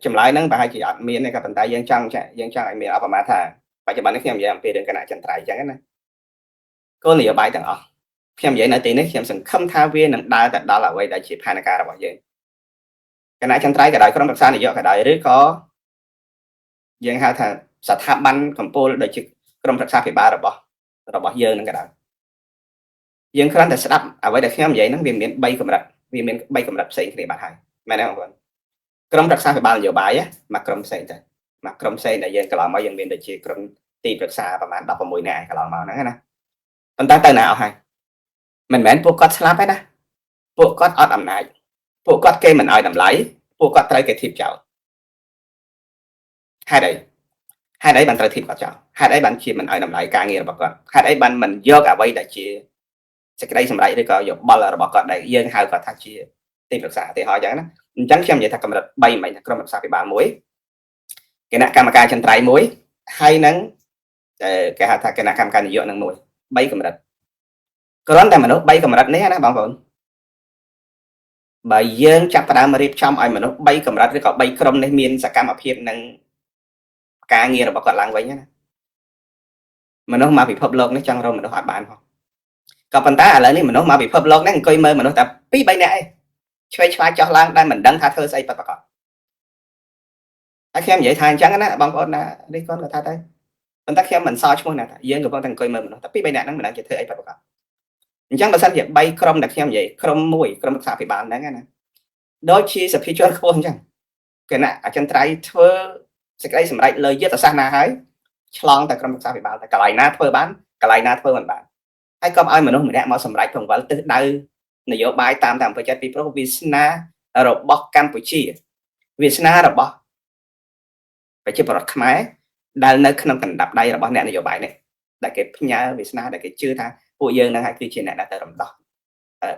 ចម្លើយហ្នឹងប្រហែលជាអត់មានទេក៏ប៉ុន្តែយើងចង់ឲ្យមានអបមាថាបច្ចុប្បន្ននេះខ្ញុំនិយាយអំពីរឿងគណៈចន្ទ្រៃអញ្ចឹងណាគោលនយោបាយទាំងអស់ខ្ញុំនិយាយនៅទីនេះខ្ញុំសង្ឃឹមថាវានឹងដើរទៅដល់អ្វីដែលជាផែនការរបស់យើងគណៈចន្ទ្រៃក៏ដោយក្រុមប្រឹក្សានយោបាយក៏ដោយឬក៏យើងហៅថាស្ថាប័នកម្ពុជាដូចជាក្រុមប្រឹក្សាភិបាលរបស់យើងនឹងក៏ដោយយើងគ្រាន់តែស្ដាប់អ្វីដែលខ្ញុំនិយាយហ្នឹងវាមាន3កម្រិតផ្សេងគ្នាបាត់ហើយមែនទេបងប្អូនក្រុមប្រឹក្សាភិបាលនយោបាយមកក្រុមផ្សេងទៅមកក្រុមផ្សេងដែលយើងកន្លងមកយើងមានដូចជាក្រុមទីប្រឹក្សាប្រហែល16នាក់កន្លងមកហ្នឹងណាប៉ុន្តែទៅណាអស់ហើយមិនមែនពួកគាត់ស្លាប់ទេណាពួកគាត់អត់អំណាចពួកគាត់គេមិនឲ្យតម្លៃពួកគាត់ត្រូវគេធីបចោលហេតុអីបានត្រូវធីបគាត់ចោលហេតុអីបានជាមិនឲ្យតម្លៃការងាររបស់គាត់ហេតុអីបានមិនយកអ្វីដែលជាសេចក្តីសម្រេចឬក៏យោបល់របស់គាត់ដែលយើងហៅគាត់ថាជាទីប្រឹក្សាឧទាហរណ៍អញ្ចឹងណាអញ្ចឹងខ្ញុំនិយាយថាកម្រិត3មិនក្រុមប្រឹក្សាភិបាលមួយគណៈកម្មការចន្ទ្រៃមួយហើយនឹងគេហៅថាគណៈកម្មការនយោបាយនឹងមួយ3កម្រិតគ្រាន់តែមនុស្ស3កម្រិតនេះណាបងប្អូនបើយើងចាប់ផ្ដើមរៀបចំឲ្យមនុស្ស3កម្រិតឬក៏3ក្រុមនេះមានសកម្មភាពនឹងការងាររបស់គាត់ឡើងវិញណាមនុស្សមកពិភពលោកនេះចង់រកមនុស្សអត់បានផងក៏ប៉ុន្តែឥឡូវនេះមនុស្សមកពិភពលោកនេះអង្គុយមើលមនុស្សតែ2 3នាក់ឯងឆ្វេងឆ្វាយចោះឡើងដែលមិនដឹងថាធ្វើស្អីប៉ះប្រកបហើយខ្ញុំនិយាយថាអញ្ចឹងណាបងប្អូនណានេះគាត់ថាទៅប៉ុន្តែខ្ញុំមិនសល់ឈ្មោះណាថាយើងកំពុងតែអង្គុយមើលមនុស្សតែ2 3នាក់ហ្នឹងមិនដឹងជាធ្វើអីប៉ះប្រកបអញ្ចឹងបើសិនជា3ក្រុមដែលខ្ញុំនិយាយក្រុម1ក្រុមប្រឹក្សាភិបាលហ្នឹងណាដូចជាសភាជនខ្ពស់អញ្ចឹងគណៈអចិន្ត្រៃយ៍ធ្វើសេចក្តីសម្រេចលើយុទ្ធសាស្ត្រណាហើយឆ្លងតែក្រុមប្រឹក្សាភិបាលតែកន្លែងណាធ្វើបានកន្លែងណាធ្វើមិនបានហើយកុំឲ្យមនុស្សម្នាក់មកសម្រេចពង្វិលទិសដៅនយោបាយតាមអំពើចិត្តពីព្រោះវាសនារបស់កម្ពុជាវាសនារបស់ប្រជាពលរដ្ឋខ្មែរដែលនៅក្នុងកណ្ដាប់ដៃរបស់អ្នកនយោបាយនេះដែលគេផ្ញើវាសនាដែលគេជឿថាពួកយើងនឹងហើយគឺជាអ្នកដែលទៅរំដោះ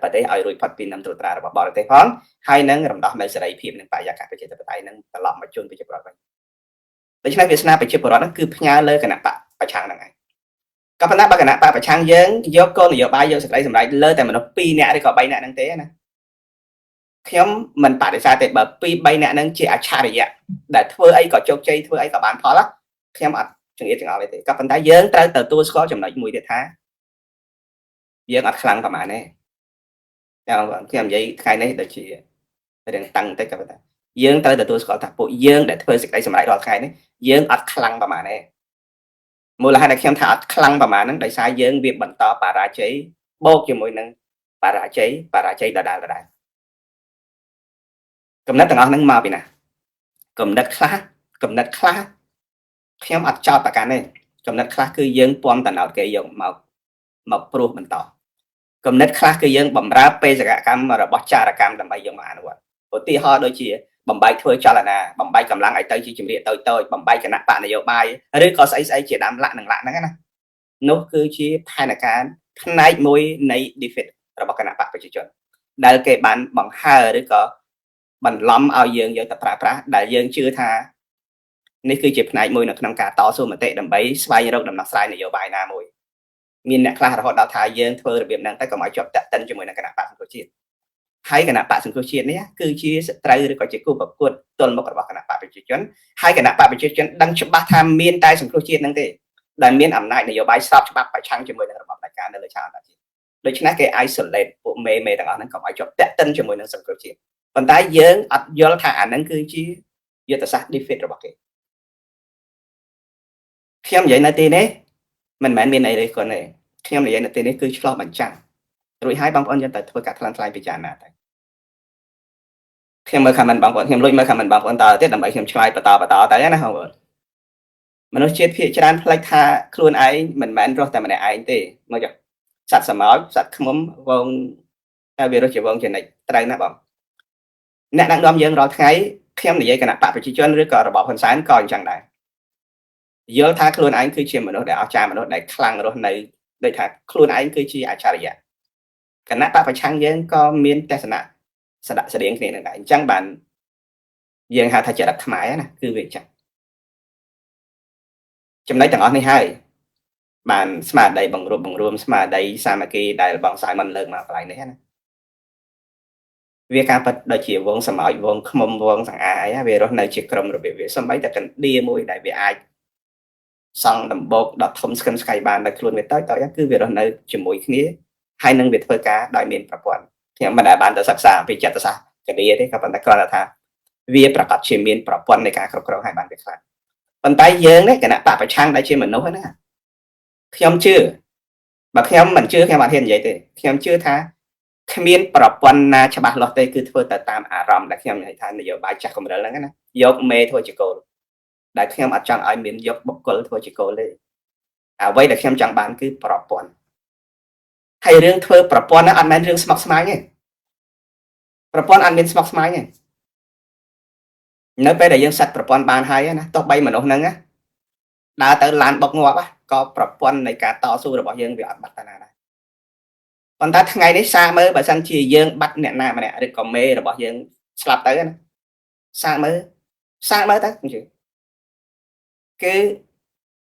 ប្រទេសឲ្យរួចផុតពីនឹងត្រួតត្រារបស់បរទេសផងហើយនឹងរំដោះនៅសេរីភាពនិងបរិយាកាសប្រជាធិបតេយ្យនឹងត្រឡប់មកជូនប្រជាពលរដ្ឋវិញដូច្នេះវាសនាប្រជាពលរដ្ឋហ្នឹងគឺផ្ញើលើគណៈបកប្រឆាំងហ្នឹងហើយក៏ប៉ុន្តែបើគណៈបកប្រឆាំងយើងយកគោលនយោបាយយកសេចក្តីសម្រេចលើតែមនុស្ស2នាក់ឬក៏3នាក់ហ្នឹងទេណាខ្ញុំមិនបដិសេធទេបើ2 3នាក់ហ្នឹងជាអច្ឆរិយៈដែលធ្វើអីក៏ជោគជ័យធ្វើអីក៏បានផលខ្ញុំអត់ចង្អៀតចង្អល់ទេក៏ប៉ុន្តែយើងត្រូវទទួលស្គាល់ចំណុចមួយទៀតថាយើងអត់ខ្លាំងប្រហែលទេខ្ញុំនិយាយថ្ងៃនេះដូចជារឿងតាំងតិចក៏ប៉ុន្តែយើងត្រូវទទួលស្គាល់ថាពួកយើងដែលធ្វើសេចក្តីសម្រេចរាល់ថ្ងៃនេះយើងអត់ខ្លាំងប្រហែលទេមូលហេតុដែលខ្ញុំថាអត់ខ្លាំងប្រហែលហ្នឹងដោយសារយើងវាបន្តបរាជ័យបូកជាមួយនឹងបរាជ័យដដែលកំណត់ទាំងអស់ហ្នឹងមកពីណាកំណត់ខ្លះខ្ញុំអត់ចោតប្រកាន់ទេកំណត់ខ្លះគឺយើងពំតណោតគេយកមកព្រោះបន្តកំណត់ខ្លះគឺយើងបំរើបេសកកម្មរបស់ចារកម្មដើម្បីយកមកអនុវត្តឧទាហរណ៍ដូចជាបំបែកធ្វើចលនាបំបែកកម្លាំងឲ្យទៅជាជំរាកតូចបំបែកគណៈបកនយោបាយឬក៏ស្អីជាដើមលក្ខហ្នឹងណានោះគឺជាផែនការផ្នែកមួយនៃ defeat របស់គណៈបកប្រជាជនដែលគេបានបង្ហើរឬក៏បន្លំឲ្យយើងយកទៅប្រើប្រាស់ដែលយើងជឿថានេះគឺជាផ្នែកមួយនៅក្នុងការតស៊ូមតិដើម្បីស្វែងរកដំណោះស្រាយនយោបាយណាមួយមានអ្នកខ្លះរហូតដល់ថាយើងធ្វើរបៀបហ្នឹងទៅកុំឲ្យជាប់តាក់ទិនជាមួយនឹងគណៈបកសង្គ្រោះជាតិហើយគណៈបកសង្គ្រោះជាតិនេះគឺជាសត្រូវឬក៏ជាគូប្រកួតទល់មុខរបស់គណៈបកប្រជាជនហើយគណៈបកប្រជាជនដឹងច្បាស់ថាមានតែសង្គ្រោះជាតិហ្នឹងទេដែលមានអំណាចនយោបាយស្របច្បាប់ប្រឆាំងជាមួយនឹងរបបផ្ដាច់ការនៅលើឆាកអន្តរជាតិដូច្នេះគេ isolate ពួកមេទាំងអស់ហ្នឹងកុំឲ្យជាប់តាក់ទិនជាមួយនឹងសង្គ្រោះជាតិប៉ុន្តែយើងអត់យល់ថាអាហ្នឹងគឺជាយុទ្ធសាស្ត្រ defeat របស់គេខ្ញុំនិយាយនៅទីនេះមិនមែនមានអីទេគាត់ទេខ្ញុំនិយាយនៅទីនេះគឺឆ្លោះបញ្ចាំងរួចហើយបងប្អូនយើងទៅធ្វើការថ្លៃពិចារណាទៅខ្ញុំមើល comment បងប្អូនខ្ញុំលួចមើល comment បងប្អូនតទៀតដើម្បីខ្ញុំឆ្លើយបន្តទៅណាបងប្អូនមនុស្សជាតិភាគច្រើនផ្លេចថាខ្លួនឯងមិនមែនរស់តែម្នាក់ឯងទេមើលចុះសត្វសមោចសត្វឃ្មុំវងវារស់ជាវងចនិចត្រូវណាបងអ្នកដឹកនាំយើងរាល់ថ្ងៃខ្ញុំនិយាយគណៈបកប្រជាជនឬក៏របបហ៊ុនសែនក៏អញ្ចឹងដែរយល់ថាខ្លួនឯងគឺជាមនុស្សដែលអស្ចារ្យមនុស្សដែលខ្លាំងរស់នៅដូចថាខ្លួនឯងគឺជាអច្ឆរិយៈគណៈបកប្រឆាំងយើងក៏មានទស្សនៈស្ដាក់ស្ដៀងគ្នានឹងដែរអញ្ចឹងបានយើងហៅថាចរិតខ្មែរណាគឺវាចឹងចំណុចទាំងអស់នេះហើយបានស្មារតីបង្រួមស្មារតីសាមគ្គីដែលបងសាយមិនលើកមកកន្លែងនេះណា វាការប៉ັດដូចជាវងសម្អោចវងខ្មុំវងសង្អាអីវារស់នៅជាក្រុមរបៀបវាសំបីតែកណ្ដៀមួយដែលវាអាចសង់ដំបូកដល់ធំស្គឹមស្កៃបានដោយខ្លួនវាតូចតូចគឺវារស់នៅជាមួយគ្នាហើយនឹងវាធ្វើការដោយមានប្រព័ន្ធខ្ញុំមិនដែលបានទៅសិក្សាអំពីចិត្តសាស្ត្រកណ្ដៀទេក៏ប៉ុន្តែគ្រាន់តែថាវាប្រកាសជាមានប្រព័ន្ធនៃការគ្រប់គ្រងឲ្យបានវាខ្លាំងប៉ុន្តែយើងនេះគណៈបពប្រឆាំងដែលជាមនុស្សណាខ្ញុំជឿបើខ្ញុំមិនជឿខ្ញុំអត់ហ៊ាននិយាយទេខ្ញុំជឿថាគ្មានប្រព័ន្ធណាច្បាស់លាស់ទេគឺធ្វើទៅតាមអារម្មណ៍ដែលខ្ញុំនិយាយថានយោបាយចាស់កម្រិលហ្នឹងណាយកមេធ្វើជាគោលដែលខ្ញុំអត់ចង់ឲ្យមានយកបុគ្គលធ្វើជាគោលទេអ្វីដែលខ្ញុំចង់បានគឺប្រព័ន្ធហើយរឿងធ្វើប្រព័ន្ធហ្នឹងអត់មែនរឿងស្មុគស្មាញទេប្រព័ន្ធអត់មានស្មុគស្មាញទេនៅពេលដែលយើងសេតប្រព័ន្ធបានហើយណាទោះបីមនុស្សហ្នឹងណាដើរទៅឡានបុកងាប់ក៏ប្រព័ន្ធនៃការតស៊ូរបស់យើងវាអត់បាត់ទៅណាដែរប៉ុន្តែថ្ងៃនេះសារមើលបើសិនជាយើងបាត់អ្នកណាម្នាក់ឬក៏មេរបស់យើងស្លាប់ទៅណាសារមើលទៅ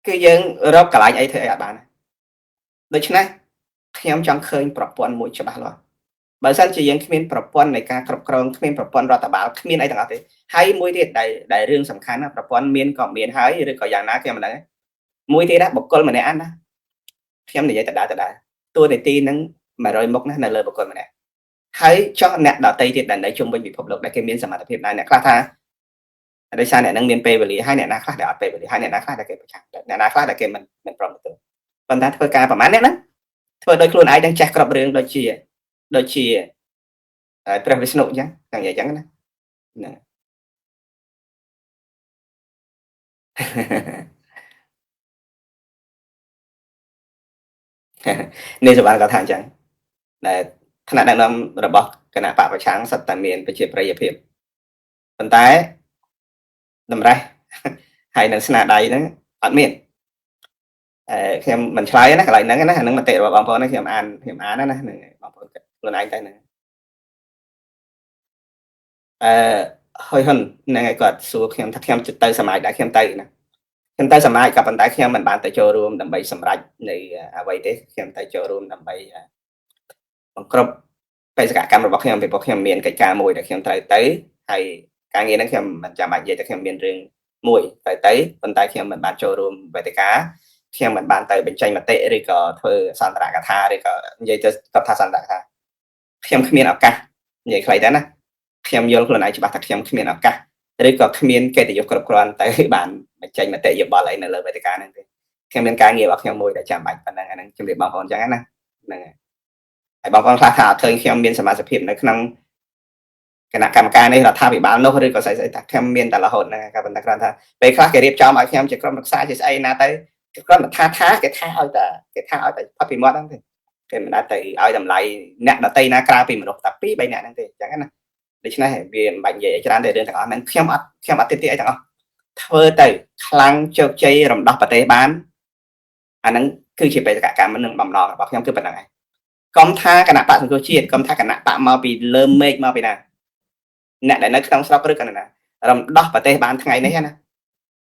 គឺយើងរកកន្លែងអីធ្វើអីអត់បានដូច្នេះខ្ញុំចង់ឃើញប្រព័ន្ធមួយច្បាស់លាស់បើសិនជាយើងគ្មានប្រព័ន្ធនៃការគ្រប់គ្រងគ្មានប្រព័ន្ធរដ្ឋបាលគ្មានអីទាំងអស់ទេហើយមួយទៀតដែលរឿងសំខាន់ណាប្រព័ន្ធមានក៏មានហើយឬក៏យ៉ាងណាខ្ញុំមិនដឹងមួយទៀតណាបុគ្គលម្នាក់ណាខ្ញុំនិយាយដដែលតួនាទីនឹង100មុខណានៅលើបុគ្គលម្នាក់ហើយចុះអ្នកដតីទៀតដែលនៅជុំវិញពិភពលោកដែលគេមានសមត្ថភាពដែរអ្នកខ្លះថាដោយសារអ្នកនឹងមានពេលវេលាហើយអ្នកណាខ្លះដែលអត់ពេលវេលាហើយអ្នកណាខ្លះដែលគេប្រឆាំងអ្នកណាខ្លះដែលគេមិនព្រមទទួលប៉ុន្តែធ្វើការប្រហែលអ្នកហ្នឹងធ្វើដោយខ្លួនឯងនឹងចេះគ្រប់រឿងដូចជាព្រះវិស្ណុអញ្ចឹងនិយាយអញ្ចឹងណានេះសម្រាប់គាត់ថាអញ្ចឹងដែលថ្នាក់ដឹកនាំរបស់គណៈបកប្រឆាំងសិតតែមានប្រជាប្រិយភាពប៉ុន្តែតម្រេះហើយនៅស្នាដៃហ្នឹងអត់មានខ្ញុំមិនឆ្លើយណាកន្លែងហ្នឹងណាអានឹងមតិរបស់បងប្អូនខ្ញុំអានណាហ្នឹងបងប្អូនខ្លួនឯងទៅហ្នឹងហើយហ៊ុនហ្នឹងឯងគាត់សួរខ្ញុំថាខ្ញុំទៅសម័យដែលខ្ញុំទៅណាខ្ញុំទៅសម័យក៏ប៉ុន្តែខ្ញុំមិនបានទៅចូលរួមដើម្បីសម្រេចនៃអ្វីទេខ្ញុំទៅចូលរួមដើម្បីបង្ក្រប់បេសកកម្មរបស់ខ្ញុំពីព្រោះខ្ញុំមានកិច្ចការមួយដែលខ្ញុំត្រូវទៅហើយការងារហ្នឹងខ្ញុំមិនចាំបាច់និយាយតែខ្ញុំមានរឿងមួយទៅប៉ុន្តែខ្ញុំមិនបានចូលរួមវេទិកាខ្ញុំមិនបានទៅបញ្ចេញមតិឬក៏ធ្វើសន្ទរកថាឬក៏និយាយទៅគាត់ថាសន្ទរកថាខ្ញុំគ្មានឱកាសនិយាយខ្លីទៅណាខ្ញុំយល់ខ្លួនឯងច្បាស់ថាខ្ញុំគ្មានឱកាសឬក៏គ្មានកិត្តិយសគ្រប់គ្រាន់ទៅបានបញ្ចេញមតិយោបល់អីនៅលើវេទិកាហ្នឹងទេខ្ញុំមានការងាររបស់ខ្ញុំមួយដែលចាំបាច់ប៉ុណ្ណឹងអាហ្នឹងជំរាបបងប្អូនអញ្ចឹងណាហ្នឹងហើយបងប្អូនខ្លះថាអត់ឃើញខ្ញុំមានសមាជិកភាពនៅក្នុងគណៈកម្មការនេះរដ្ឋាភិបាលនោះឬក៏ស្អីថាខ្ញុំមានតែរហូតហ្នឹងក៏ប៉ុន្តែគ្រាន់ថាពេលខ្លះគេរៀបចំឲ្យខ្ញុំជាក្រុមរក្សាជាស្អីណាទៅគ្រាន់តែថាគេថាឲ្យតែផុតពីមាត់ហ្នឹងទេគេមិនដែរទៅឲ្យតម្លៃអ្នកដតីណាក្រៅពីមនុស្សតែ2 3នាក់ហ្នឹងទេអញ្ចឹងណាដូច្នេះវាមិនបាច់និយាយច្រើនទេរឿងទាំងអស់ហ្នឹងខ្ញុំអត់ទៀតអីទាំងអស់ធ្វើទៅខ្លាំងជោគជ័យរំដោះប្រទេសបានអាហ្នឹងគឺជាបេសកកម្មនឹងបំណងរបស់ខ្ញុំគឺប៉ុណ្្នឹងឯងកុំថាគណៈបកសង្គ្រោះជាតិកុំថាគណៈបកមកពីលើមេឃមកពីណាអ្នកដែលនៅក្នុងស្រុកឬក៏ណារំដោះប្រទេសបានថ្ងៃនេះណា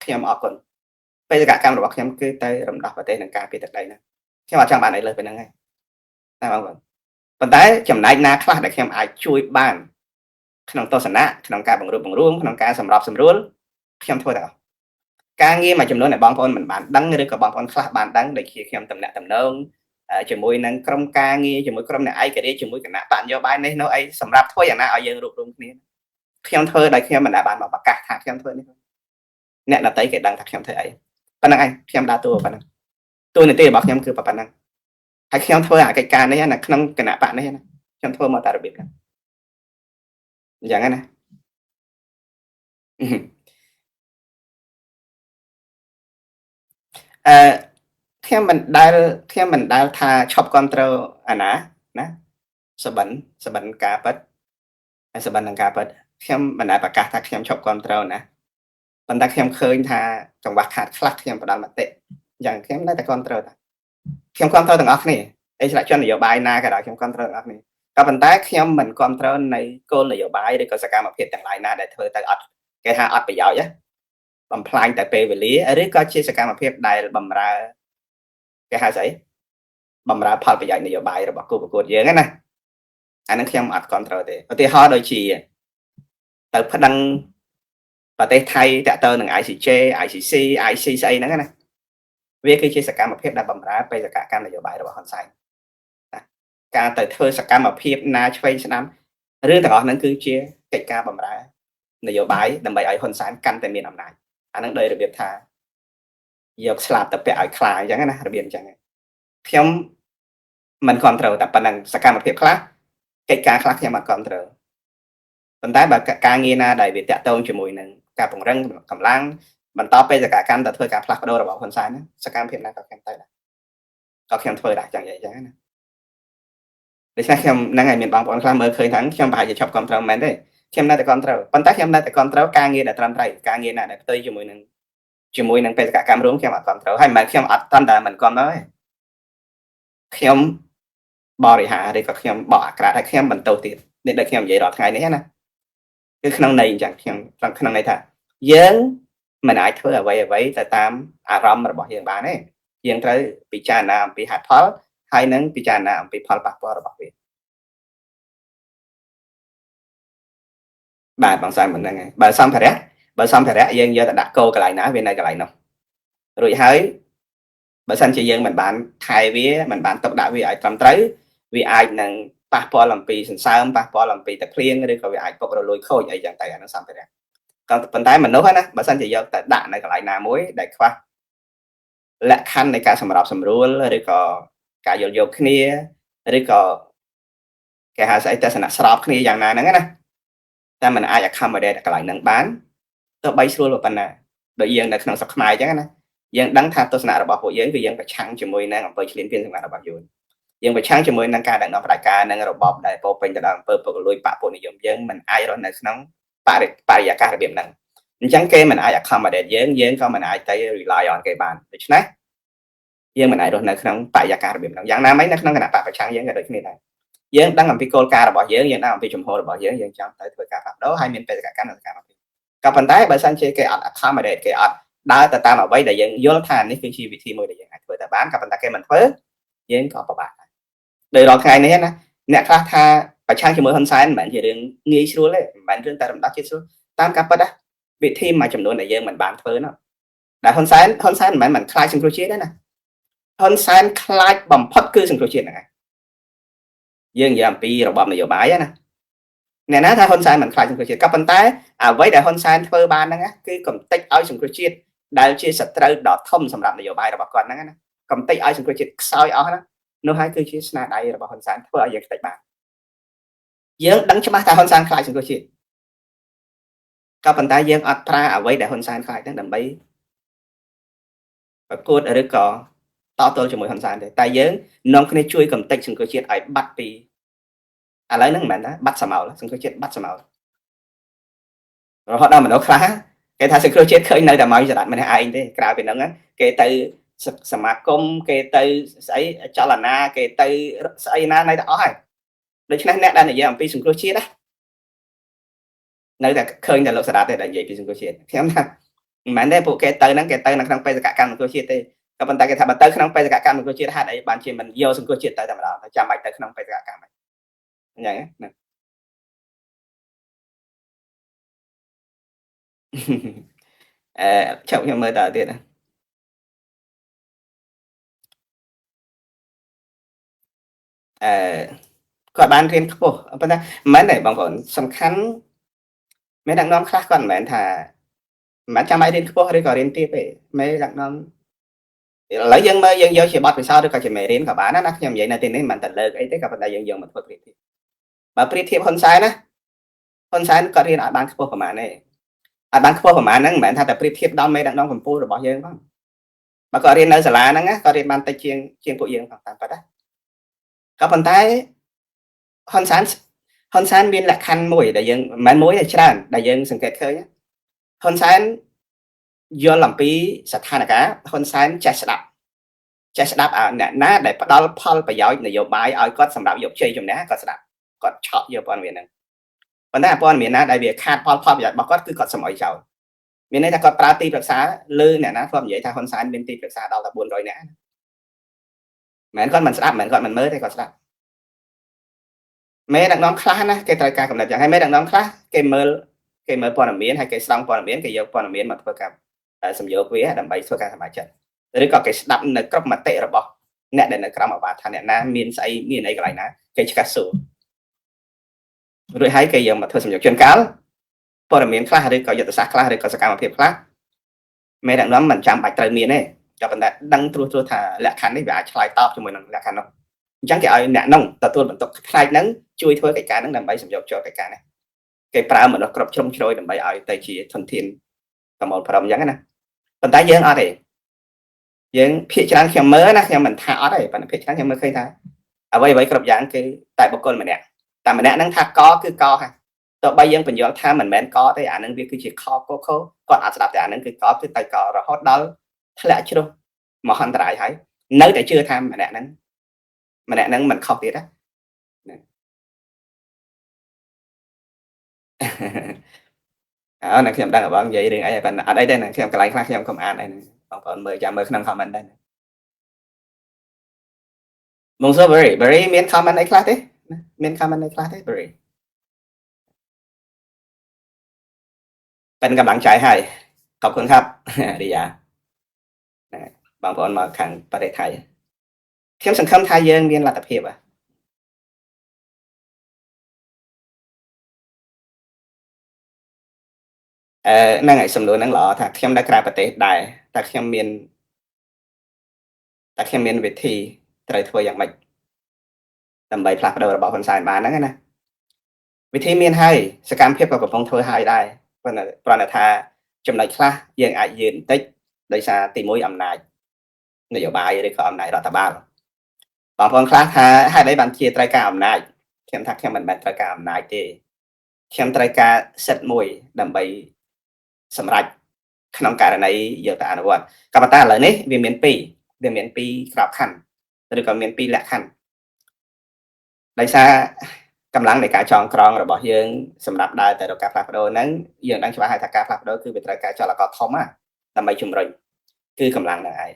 ខ្ញុំអរគុណបេសកកម្មរបស់ខ្ញុំគឺទៅរំដោះប្រទេសនឹងការពារទឹកដីហ្នឹងខ្ញុំអត់ចង់បានអីលើសពីហ្នឹងទេណាបងប្អូនប៉ុន្តែចំណែកណាខ្លះដែលខ្ញុំអាចជួយបានក្នុងទស្សនៈក្នុងការបង្រួបបង្រួមក្នុងការសម្របសម្រួលខ្ញុំធ្វើទាំងអស់ការងារមួយចំនួនដែលបងប្អូនមិនបានដឹងឬក៏បងប្អូនខ្លះបានដឹងដូចជាខ្ញុំតំណាក់តំណងជាមួយនឹងក្រុមការងារជាមួយក្រុមអ្នកឯករាជ្យជាមួយគណៈបកនយោបាយនេះនោះអីសម្រាប់ធ្វើយ៉ាងណាឲ្យយើងរួបរวมគ្នាខ្ញុំធ្វើដោយខ្ញុំមិនដែលបានមកប្រកាសថាខ្ញុំធ្វើនេះអ្នកដតីគេដឹងថាខ្ញុំធ្វើអីប៉ុណ្្នឹងឯងខ្ញុំដើរតួប៉ុណ្្នឹងតួនាទីរបស់ខ្ញុំគឺប៉ុណ្្នឹងហើយខ្ញុំធ្វើអាកិច្ចការនេះណាក្នុងគណៈបកនេះណាខ្ញុំធ្វើមកតែរបៀបហ្នឹងអញ្ចឹងណាខ្ញុំមិនដែលថាឈប់គ្រប់គ្រងអាណាសបិនការប៉ັດហើយសបិននឹងការប៉ັດខ្ញុំមិនដែលប្រកាសថាខ្ញុំឈប់គ្រប់គ្រងណាប៉ុន្តែខ្ញុំឃើញថាចង្វាក់ខាតខ្លះខ្ញុំផ្ដល់មតិយ៉ាងខ្ញុំនៅតែគ្រប់គ្រងតែខ្ញុំគ្រប់គ្រងទាំងអស់គ្នាអីឆ្លាក់ជននយោបាយណាក៏ដោយខ្ញុំគ្រប់គ្រងទាំងអស់គ្នាក៏ប៉ុន្តែខ្ញុំមិនគ្រប់គ្រងនៅគោលនយោបាយឬក៏សកម្មភាពទាំងឡាយណាដែលធ្វើទៅអត់គេថាអត់ប្រយោជន៍បំផ្លាញតែពេលវេលាឬក៏ជាសកម្មភាពដែលបំរើគេហៅស្អីបំរើផលប្រយោជន៍នយោបាយរបស់គូប្រកួតយើងណា អានឹងខ្ញុំអត់គ្រប់ត្រូវទេឧទាហរណ៍ដូចជាទៅប្តឹងប្រទេសថៃតាក់ទងនឹង ICJ ICC IC ស្អីហ្នឹងណាវាគឺជាសកម្មភាពដែលបំរើបេសកកម្មនយោបាយរបស់ហ៊ុនសែនណាការទៅធ្វើសកម្មភាពណាឆ្វេងស្ដាំរឿងទាំងអស់ហ្នឹងគឺជាកិច្ចការបំរើនយោបាយដើម្បីឲ្យហ៊ុនសែនកាន់តែមានអំណាចអាហ្នឹងដោយរបៀបថាយកស្លាប់ទៅពាក់ឲ្យខ្លាអញ្ចឹងណារបៀបអញ្ចឹងខ្ញុំមិនគ្រប់ត្រូវតែប៉ុណ្ណឹងសកម្មភាពខ្លះកិច្ចការខ្លះខ្ញុំអត់គ្រប់ត្រូវប៉ុន្តែបើការងារណាដែលវាតាក់ទងជាមួយនឹងការពង្រឹងកម្លាំងបន្តបេសកកម្មទៅធ្វើការផ្លាស់ប្ដូររបស់ហ៊ុនសែនណាសកម្មភាពណាក៏ខ្ញុំទៅដែរក៏ខ្ញុំធ្វើដែរចឹងយ៉ាងណាដូច្នេះខ្ញុំហ្នឹងហើយមានបងប្អូនខ្លះមើលឃើញថាខ្ញុំប្រហែលជាឈប់គ្រប់ត្រូវមែនទេខ្ញុំនៅតែគ្រប់ត្រូវប៉ុន្តែខ្ញុំនៅតែគ្រប់ត្រូវការងារដែលត្រឹមត្រូវការងារណាដែលផ្ទុយជាមួយនឹងបេសកកម្មរួមខ្ញុំអត់គ្រប់ត្រូវហើយមិនខ្ញុំអត់តាន់តែមិនគ្រប់ត្រូវទេខ្ញុំបរិហារឬក៏ខ្ញុំបកអាក្រាតហើយខ្ញុំបន្តទៅទៀតនេះដែលខ្ញុំនិយាយរាល់ថ្ងៃនេះណាគឺក្នុងន័យអញ្ចឹងខ្ញុំក្នុងន័យថាយើងមិនអាចធ្វើអ្វីទៅតាមអារម្មណ៍របស់យើងបានទេយើងត្រូវពិចារណាអំពីហេតុផលហើយនឹងពិចារណាអំពីផលប៉ះពាល់របស់វាបាទបងសានមិនហ្នឹងហើយបើសម្ភារៈយើងយកទៅដាក់គោកន្លែងណាវានៅកន្លែងនោះរួចហើយបើសិនជាយើងមិនបានថែវាមិនបានទុកដាក់វាឲ្យត្រឹមត្រូវវាអាចនឹងប៉ះពាល់អំពីសន្សើមប៉ះពាល់អំពីទឹកភ្លៀងឬក៏វាអាចពុករលួយខូចអីចឹងទៅអានោះសម្ភារៈក៏ប៉ុន្តែមនុស្សណាបើសិនជាយកទៅដាក់នៅកន្លែងណាមួយដែលខ្វះលក្ខខណ្ឌនៃការសម្របសម្រួលឬក៏ការយល់យោគគ្នាឬក៏គេហៅស្អីទស្សនៈស្របគ្នាយ៉ាងណាហ្នឹងណាតែมันអាច accommodate កន្លែងហ្នឹងបានទោះបីស្រួលប៉ុណ្ណាដូចយើងនៅក្នុងស្រុកខ្មែរអញ្ចឹងណាយើងដឹងថាទស្សនៈរបស់ពួកយើងគឺយើងប្រឆាំងជាមួយនឹងអំពើឈ្លានពានសម្ងាត់របស់យើងប្រឆាំងជាមួយនឹងការដឹកនាំផ្ដាច់ការនិងរបបដែលពោពេញទៅដោយអំពើពុករលួយបពុនិយមយើងមិនអាចរស់នៅក្នុងបរិយាកាសរបៀបហ្នឹងអញ្ចឹងគេមិនអាច accommodate យើងក៏មិនអាចទៅ rely on គេបានដូច្នេះយើងមិនអាចរស់នៅក្នុងបរិយាកាសរបៀបហ្នឹងយ៉ាងណាមិញនៅក្នុងគណៈបកប្រឆាំងយើងក៏ដូចគ្នាដែរយើងដឹងអំពីគោលការណ៍របស់យើងដឹងអំពីជំហររបស់យើងចង់ទៅធ្វើការផ្លាស់ប្ដូរហើយមានបេសកកម្មនៅសកម្មភាពក៏ប៉ុន្តែបើសិនជាគេអត់ accommodate គេអត់ដើរទៅតាមអ្វីដែលយើងយល់ថានេះគឺជាវិធីមួយដែលយើងអាចធ្វើទៅបានក៏ប៉ុន្តែគេមិនធ្វើយើងក៏ពិបាកដោយរាល់ថ្ងៃនេះណាអ្នកខ្លះថាប្រឆាំងជាមួយហ៊ុនសែនមិនមែនជារឿងងាយស្រួលទេមិនមែនរឿងតែរំដោះជាតិស្រួលតាមការពិតណាវិធីមួយចំនួនដែលយើងមិនបានធ្វើនោះដែលហ៊ុនសែនមិនខ្លាចសង្គ្រោះជាតិទេណាហ៊ុនសែនខ្លាចបំផុតគឺសង្គ្រោះជាតិហ្នឹងឯងយើងនិយាយអំពីរបបនយោបាយណាអ្នកណាថាហ៊ុនសែនមិនខ្លាចសង្គ្រោះជាតិក៏ប៉ុន្តែអ្វីដែលហ៊ុនសែនធ្វើបានហ្នឹងគឺកំទេចឲ្យសង្គ្រោះជាតិដែលជាសត្រូវដ៏ធំសម្រាប់នយោបាយរបស់គាត់ហ្នឹងណាកំទេចឲ្យសង្គ្រោះជាតិខ្សោយអស់ណានោះហើយគឺជាស្នាដៃរបស់ហ៊ុនសែនធ្វើឲ្យយើងខ្ទេចបានយើងដឹងច្បាស់ថាហ៊ុនសែនខ្លាចសង្គ្រោះជាតិក៏ប៉ុន្តែយើងអត់ប្រើអ្វីដែលហ៊ុនសែនខ្លាចហ្នឹងដើម្បីប្រកួតឬក៏តទល់ជាមួយហ៊ុនសែនទេតែយើងនាំគ្នាជួយកំទេចសង្គ្រោះជាតិឲ្យបាត់ពីឥឡូវហ្នឹងមិនមែនណាបាត់សមោលសង្គ្រោះជាតិបាត់សមោលរហូតដល់មនុស្សខ្លះគេថាសង្គ្រោះជាតិឃើញនៅតែមកចរិតម្នាក់ឯងទេក្រៅពីហ្នឹងគេទៅសមាគមគេទៅស្អីចលនាគេទៅស្អីណានៅតែអស់ហើយដូច្នេះអ្នកដែលនិយាយអំពីសង្គ្រោះជាតិណានៅតែឃើញតែលោកសារ៉ាទេដែលនិយាយពីសង្គ្រោះជាតិខ្ញុំថាមិនមែនទេពួកគេទៅហ្នឹងគេទៅនៅក្នុងបេសកកម្មសង្គ្រោះជាតិទេក៏ប៉ុន្តែគេថាបើទៅក្នុងបេសកកម្មសង្គ្រោះជាតិហេតុអីបានជាមិនយកសង្គ្រោះជាតិទៅតែម្ដងចាំបាច់ទៅក្នុងបេសកកម្មហ្នឹងអញ្ចឹងណាឆាប់ខ្ញុំមើលតើទៀតណាគាត់បានរៀនខ្ពស់ប៉ុន្តែមិនមែនទេបងប្អូនសំខាន់មានដឹកនាំខ្លះគាត់មិនមែនថាមិនចាំបាច់រៀនខ្ពស់ឬក៏រៀនទាបទេមេដឹកនាំឥឡូវយើងមើលយើងយកជាបទពិសោធន៍ឬក៏ជាមេរៀនក៏បានណាខ្ញុំនិយាយនៅទីនេះមិនតែលើកអីទេក៏ប៉ុន្តែយើងយកមកធ្វើប្រៀបធៀបបើប្រៀបធៀបហ៊ុនសែនណាហ៊ុនសែនគាត់រៀនឲ្យបានខ្ពស់ប្រហែលទេឲ្យបានខ្ពស់ប្រហែលហ្នឹងមិនមែនថាតែប្រៀបធៀបដល់មេដឹកនាំកម្ពុជារបស់យើងផងបើគាត់រៀននៅសាលាហ្នឹងគាត់រៀនបានតិចជាងពួកយើងផងតាមពិតណាក៏ប៉ុន្តែហ៊ុនសែនមានលក្ខខណ្ឌមួយដែលយើងមិនមែនមួយទេច្រើនដែលយើងសង្កេតឃើញហ៊ុនសែនយល់អំពីស្ថានភាពហ៊ុនសែនចេះស្ដាប់អ្នកណាដែលផ្ដល់ផលប្រយោជន៍នយោបាយឲ្យគាត់សម្រាប់យកជ័យជំនះគាត់ស្ដាប់គាត់ឆក់យកព័ត៌មានហ្នឹងប៉ុន្តែព័ត៌មានណាដែលវាខាតផលប្រយោជន៍របស់គាត់គឺគាត់សម្អុយចោលមានន័យថាគាត់ប្រើទីប្រឹក្សាលើអ្នកណាគាត់និយាយថាហ៊ុនសែនមានទីប្រឹក្សាដល់តែ400នាក់មិនគាត់មិនស្ដាប់មិនគាត់មិនមើលទេគាត់ស្ដាប់ មេដឹកនាំខ្លះណាគេត្រូវការកំណត់យ៉ាងហើយមេដឹកនាំខ្លះគេមើលព័ត៌មានហើយគេស្ដង់ព័ត៌មានគេយកព័ត៌មានមកធ្វើការសំយោគវាដើម្បីធ្វើការសមាជិកឬក៏គេស្ដាប់នៅគ្រប់មតិរបស់អ្នកដែលនៅក្រោមអាវាតថាអ្នកណាមានស្អីមានអីកន្លែងណាគេឆ្កាស់សួររួចហើយគេយកមកធ្វើសំយោគជួនកាលព័ត៌មានខ្លះឬក៏យុទ្ធសាស្ត្រខ្លះឬក៏សកម្មភាពខ្លះមេដឹកនាំមិនចាំបាច់ត្រូវមានទេក៏ប៉ុន្តែដឹងត្រួសថាលក្ខខណ្ឌនេះវាអាចឆ្លើយតបជាមួយនឹងលក្ខខណ្ឌនោះអញ្ចឹងគេឲ្យអ្នកនោះទទួលបន្ទុកផ្នែកហ្នឹងជួយធ្វើកិច្ចការហ្នឹងដើម្បីសំយោគចូលកិច្ចការនេះគេប្រើមនុស្សគ្រប់ជ្រុងជ្រោយដើម្បីឲ្យទៅជាធនធានប្រមូលផ្ដុំអញ្ចឹងណាប៉ុន្តែយើងអត់ទេយើងភាគច្រើនខ្ញុំមើលណាខ្ញុំមិនថាអត់ទេប៉ុន្តែភាគច្រើនខ្ញុំមើលឃើញថាអ្វីគ្រប់យ៉ាងគឺតែបុគ្គលម្នាក់តែម្នាក់ហ្នឹងថាកគឺកហើយទោះបីយើងបញ្យល់ថាមិនមែនកទេអានឹងវាគឺជាខកខគាត់អត់ស្ដាប់តែអានឹងគឺកគឺទៅករហូតដល់ធ្លាក់ជ្រុះមហន្តរាយហើយនៅតែជឿថាម្នាក់ហ្នឹងមិនខុសទៀតណាអើណាខ្ញុំដឹងបងនិយាយរឿងអីប៉ុន្តែអត់អីទេណាខ្ញុំកន្លែងខ្លះខ្ញុំកុំអានអីបងប្អូនមើលចាំមើលក្នុង comment ដែរបងសួរ Berry មាន comment អីខ្លះទេមាន comment អីខ្លះទេ Berry เป็นกำลังใจให้ขอบคุณครับริยาបងប្អូនមកខាងប្រទេសថៃខ្ញុំសង្ឃឹមថាយើងមានលទ្ធភាពហ្នឹងហើយសំណួរហ្នឹងល្អថាខ្ញុំនៅក្រៅប្រទេសដែរតែខ្ញុំមានវិធីត្រូវធ្វើយ៉ាងម៉េចដើម្បីផ្លាស់ប្ដូររបបហ៊ុនសែនបានហ្នឹងណាវិធីមានហើយសកម្មភាពក៏កំពុងធ្វើហើយដែរប៉ុន្តែថាចំណុចខ្លះយើងអាចយឺនបន្តិចដោយសារទី1អំណាចនយោបាយឬក៏អំណាចរដ្ឋបាលបងប្អូនខ្លះថាហេតុអីបានជាត្រូវការអំណាចខ្ញុំថាខ្ញុំមិនមែនត្រូវការអំណាចទេខ្ញុំត្រូវការសិទ្ធិមួយដើម្បីសម្រាប់ក្នុងករណីយកទៅអនុវត្តក៏ប៉ុន្តែឥឡូវនេះវាមាន2ក្របខ័ណ្ឌឬក៏មាន2លក្ខខណ្ឌដោយសារកម្លាំងនៃការចងក្រងរបស់យើងសម្រាប់ដើរទៅរកការផ្លាស់ប្ដូរហ្នឹងយើងដឹងច្បាស់ហើយថាការផ្លាស់ប្ដូរគឺវាត្រូវការចលករធំណាដើម្បីជំរុញគឺកម្លាំងហ្នឹងឯង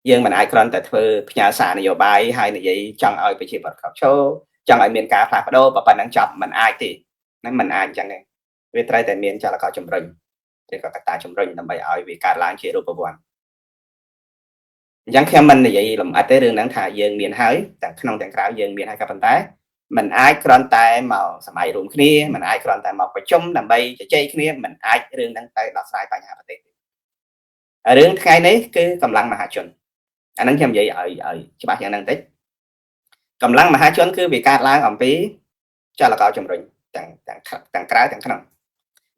យើងមិនអាចគ្រាន់តែធ្វើផ្ញើសារនយោបាយហើយនិយាយចង់ឲ្យប្រជាពលរដ្ឋគ្រប់ឈរចង់ឲ្យមានការផ្លាស់ប្ដូរប៉ុណ្ណឹងចប់មិនអាចទេហ្នឹងមិនអាចអញ្ចឹងទេវាត្រូវតែមានចលករជំរុញឬក៏កត្តាជំរុញដើម្បីឲ្យវាកើតឡើងជារូបវន្តអញ្ចឹងខ្ញុំមិននិយាយលម្អិតទេរឿងហ្នឹងថាយើងមានហើយទាំងក្នុងទាំងក្រៅយើងមានហើយក៏ប៉ុន្តែមិនអាចគ្រាន់តែមកសម័យរួមគ្នាមិនអាចគ្រាន់តែមកប្រជុំដើម្បីជជែកគ្នាមិនអាចរឿងហ្នឹងទៅដោះស្រាយបញ្ហាប្រទេសរឿងថ្ងៃនេះគឺកម្លាំងមហាជនអាហ្នឹងខ្ញុំនិយាយឲ្យច្បាស់យ៉ាងហ្នឹងបន្តិចកម្លាំងមហាជនគឺវាកើតឡើងអំពីចលករជំរុញទាំងក្រៅទាំងក្នុង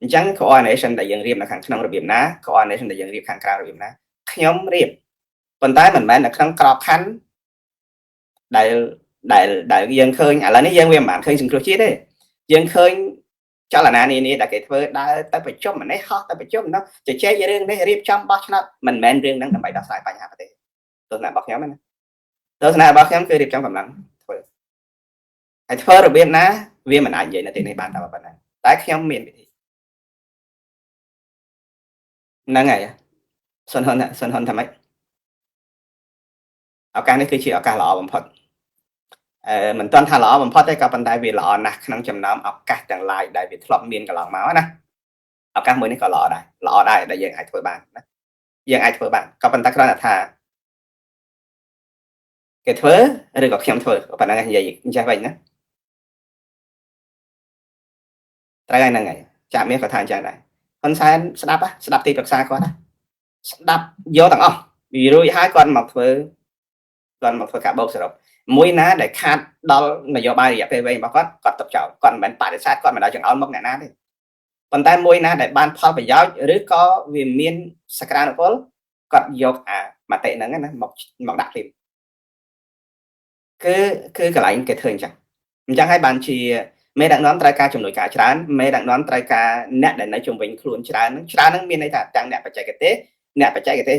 អញ្ចឹង coordination ដែលយើងរៀបនៅខាងក្នុងរបៀបណា coordination ដែលយើងរៀបខាងក្រៅរបៀបណាខ្ញុំរៀបប៉ុន្តែមិនមែននៅក្នុងក្របខ័ណ្ឌដែលយើងឃើញឥឡូវនេះយើងវាមិនបានឃើញសង្គ្រោះជាតិទេយើងឃើញចលនានាដែលគេធ្វើដើរទៅប្រជុំម្នេះហោះទៅប្រជុំនោះជជែករឿងនេះរៀបចំបោះឆ្នោតមិនមែនរឿងហ្នឹងដើម្បីដោះស្រាយបញ្ហាប្រទេសទស្សនៈរបស់ខ្ញុំណាទស្សនៈរបស់ខ្ញុំគឺរៀបចំកម្លាំងធ្វើហើយធ្វើរបៀបណាវាមិនអាចនិយាយនៅទីនេះបានតែប៉ុណ្ណាតែខ្ញុំមានវិធីហ្នឹងហើយសុនហ៊ុនថាម៉េចឱកាសនេះគឺជាឱកាសល្អបំផុតមិនទាន់ថាល្អបំផុតទេក៏ប៉ុន្តែវាល្អណាស់ក្នុងចំណោមឱកាសទាំងឡាយដែលវាធ្លាប់មានកន្លងមកណាឱកាសមួយនេះក៏ល្អដែរដែលយើងអាចធ្វើបានណាយើងអាចធ្វើបានក៏ប៉ុន្តែគ្រាន់តែថាគេធ្វើឬក៏ខ្ញុំធ្វើប៉ុណ្ណឹងនិយាយអញ្ចឹងវិញណាត្រូវហើយហ្នឹងហើយចាក់មានក៏ថាអញ្ចឹងដែរហ៊ុនសែនស្ដាប់ទីប្រឹក្សាគាត់ណាស្ដាប់យកទាំងអស់វារួចហើយគាត់មកធ្វើការបោកសរុបមួយណាដែលខាតដល់នយោបាយរយៈពេលវែងរបស់គាត់ទុកចោលគាត់មិនមែនបដិសេធគាត់មិនដល់ចង្អុលមកអ្នកណាទេប៉ុន្តែមួយណាដែលបានផលប្រយោជន៍ឬក៏វាមានសក្តានុពលគាត់យកអាមតិហ្នឹងណាមកដាក់ភ្លាមគឺកន្លែងគេធ្វើអញ្ចឹងហើយបានជាមេដឹកនាំត្រូវការជំនួយការច្រើនមេដឹកនាំត្រូវការអ្នកដែលនៅជុំវិញខ្លួនច្រើនហ្នឹងមានន័យថាទាំងអ្នកបច្ចេកទេស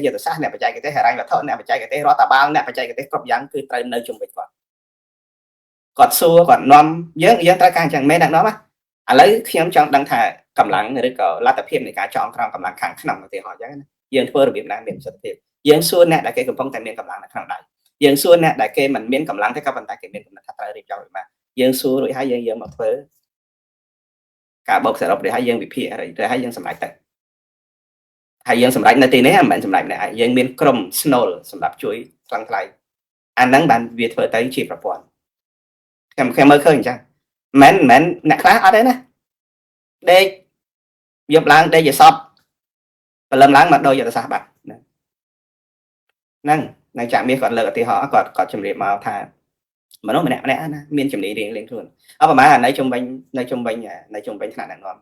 យុទ្ធសាស្ត្រអ្នកបច្ចេកទេសហរញ្ញវត្ថុអ្នកបច្ចេកទេសរដ្ឋបាលអ្នកបច្ចេកទេសគ្រប់យ៉ាងគឺត្រូវនៅជុំវិញគាត់សួរគាត់នាំយើងត្រូវការអញ្ចឹងមេដឹកនាំឥឡូវខ្ញុំចង់ដឹងថាកម្លាំងឬក៏លទ្ធភាពនៃការចងក្រងកម្លាំងខាងក្នុងឧទាហរណ៍អញ្ចឹងណាយើងធ្វើរបៀបណាមានប្រសិទ្ធភាពយើងសួរអ្នកដែលគេកំពុងតែមានកម្លាំងនៅក្នុងដៃយើងសួរអ្នកដែលគេមិនមានកម្លាំងទេក៏ប៉ុន្តែគេមានកំណត់ថាត្រូវរៀបចំរបៀបណា យើងសួររួចហើយយើងមកធ្វើការបោកសរុបរួចហើយយើងវិភាគហើយទៅហើយយើងសម្រេចទៅហើយយើងសម្រេចនៅទីនេះមិនមែនសម្រេចម្នាក់ឯងយើងមានក្រុម Snoll សម្រាប់ជួយខ្លាំងខ្លាយអាហ្នឹងបានវាធ្វើទៅជាប្រព័ន្ធខ្ញុំមើលឃើញអញ្ចឹងមិនអ្នកខ្លះអត់ទេណាដេកយប់ឡើងដេកយសពព្រលឹមឡើងមកដោយយុទ្ធសាស្ត្របាត់ហ្នឹងនៅចាក់មាសគាត់លើកឧទាហរណ៍គាត់ជម្រាបមកថាមនុស្សម្នាក់ណាមានជំនាញរៀងខ្លួនអបប្រមាណនៅជំវិញថ្នាក់ដឹកនាំ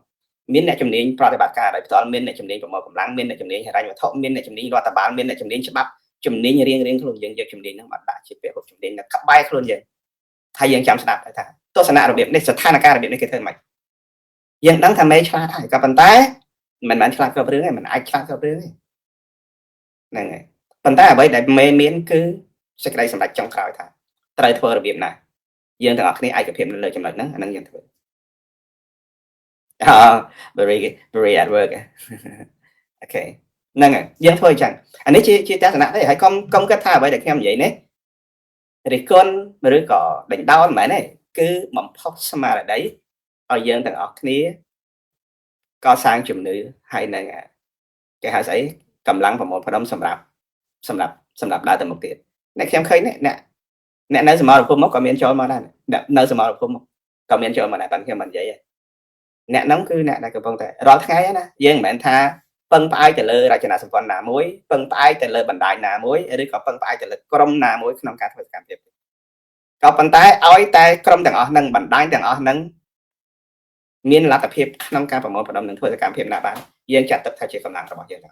មានអ្នកជំនាញប្រតិបត្តិការដោយផ្ទាល់មានអ្នកជំនាញប្រមូលកម្លាំងមានអ្នកជំនាញហិរញ្ញវត្ថុមានអ្នកជំនាញរដ្ឋបាលមានអ្នកជំនាញច្បាប់ជំនាញរៀងខ្លួនយើងយកជំនាញហ្នឹងមកដាក់ជាពាក្យហូបជំនាញនៅក្បែរខ្លួនយើងហើយយើងចាំស្ដាប់ថាទស្សនៈរបៀបនេះស្ថានភាពរបៀបនេះគេធ្វើម៉េចយើងដឹងថាមេឆ្លាតហើយក៏ប៉ុន្តែមិនមែនឆ្លាតគ្រប់រឿងទេមិនអាចឆ្លាតគ្រប់រឿងទេហ្នឹងហើយប៉ុន្តែអ្វីដែលមេមានគឺសេចក្តីសម្រេចចុងក្រោយថាត្រូវធ្វើរបៀបណាយើងទាំងអស់គ្នាឯកភាពនៅលើចំណុចហ្នឹងអាហ្នឹងយើងធ្វើ very at work អូខេហ្នឹងហើយយើងធ្វើអញ្ចឹងអានេះជាទស្សនៈទេហើយកុំគិតថាអ្វីដែលខ្ញុំនិយាយនេះរិះគន់ឬក៏ដេញដោលមិនមែនទេគឺបំផុសស្មារតីឲ្យយើងទាំងអស់គ្នាកសាងជំនឿហើយនឹងគេហៅស្អីកម្លាំងប្រមូលផ្ដុំសម្រាប់ដើរទៅមុខទៀតអ្នកខ្ញុំឃើញអ្នកនៅសមរភូមិមកក៏មានចូលមកដែរអ្នកនៅសមរភូមិក៏មានចូលមកដែរប៉ុន្តែខ្ញុំមិននិយាយទេអ្នកហ្នឹងគឺអ្នកដែលកំពុងតែរាល់ថ្ងៃណាយើងមិនមែនថាពឹងផ្អែកទៅលើរចនាសម្ព័ន្ធណាមួយពឹងផ្អែកទៅលើបណ្ដាញណាមួយឬក៏ពឹងផ្អែកទៅលើក្រុមណាមួយក្នុងការធ្វើសកម្មភាពក៏ប៉ុន្តែឲ្យតែក្រុមទាំងអស់ហ្នឹងបណ្ដាញទាំងអស់ហ្នឹងមានលទ្ធភាពក្នុងការប្រមូលផ្ដុំនិងធ្វើសកម្មភាពណាបានយើងចាត់ទុកថាជាកម្លាំងរបស់យើងប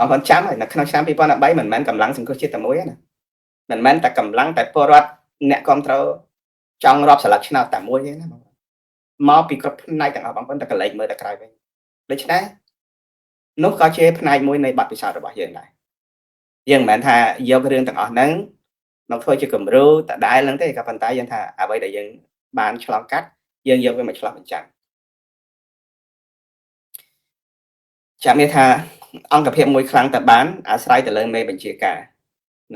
ងប្អូនចាំហើយនៅក្នុងឆ្នាំ2013មិនមែនកម្លាំងសង្គ្រោះជាតិតែមួយទេណាមិនមែនតែកម្លាំងតែពលរដ្ឋអ្នកគ្រប់គ្រងចង់រាប់ស្លឹកឆ្នោតតែមួយទេណាបងមកពីគ្រប់ផ្នែកទាំងអស់បងប្អូនតែកលែងមើលតែក្រោយវិញដូច្នេះនោះក៏ជាផ្នែកមួយនៃបទពិសោធន៍របស់យើងដែរយើងមិនមែនថាយករឿងទាំងអស់ហ្នឹងមកធ្វើជាគំរូដដែលហ្នឹងទេក៏ប៉ុន្តែយើងថាអ្វីដែលយើងបានឆ្លងកាត់យើងយកវាមកឆ្លោះបញ្ចាំងចាំមានថាអង្គភាពមួយខ្លាំងតែបានអាស្រ័យទៅលើមេបញ្ជាការ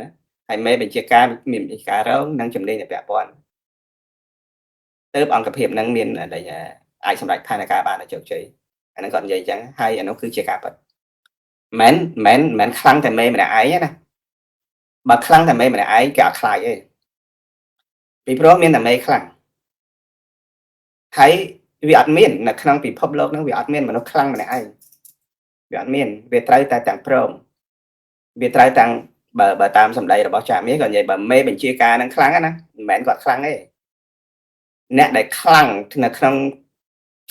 ណាហើយមេបញ្ជាការមានបញ្ជាការរងនិងជំនាញពាក់ព័ន្ធទើបអង្គភាពហ្នឹងមានអាចសម្រេចផែនការបានឲ្យជោគជ័យអាហ្នឹងគាត់និយាយអញ្ចឹងហើយអានោះគឺជាការពិតមិនខ្លាំងតែមេម្នាក់ឯងទេណាបើខ្លាំងតែមេម្នាក់ឯងគេអត់ខ្លាចទេពីព្រោះមានតែមេខ្លាំងហើយវាអត់មាននៅក្នុងពិភពលោកហ្នឹងវាអត់មានមនុស្សខ្លាំងម្នាក់ឯងវាអត់មានវាត្រូវតែទាំងព្រមវាត្រូវទាំងបើតាមសម្ដីរបស់ចាមីក៏និយាយបើមេបញ្ជាការហ្នឹងខ្លាំងណាមិនមែនគាត់ខ្លាំងទេអ្នកដែលខ្លាំងនៅក្នុង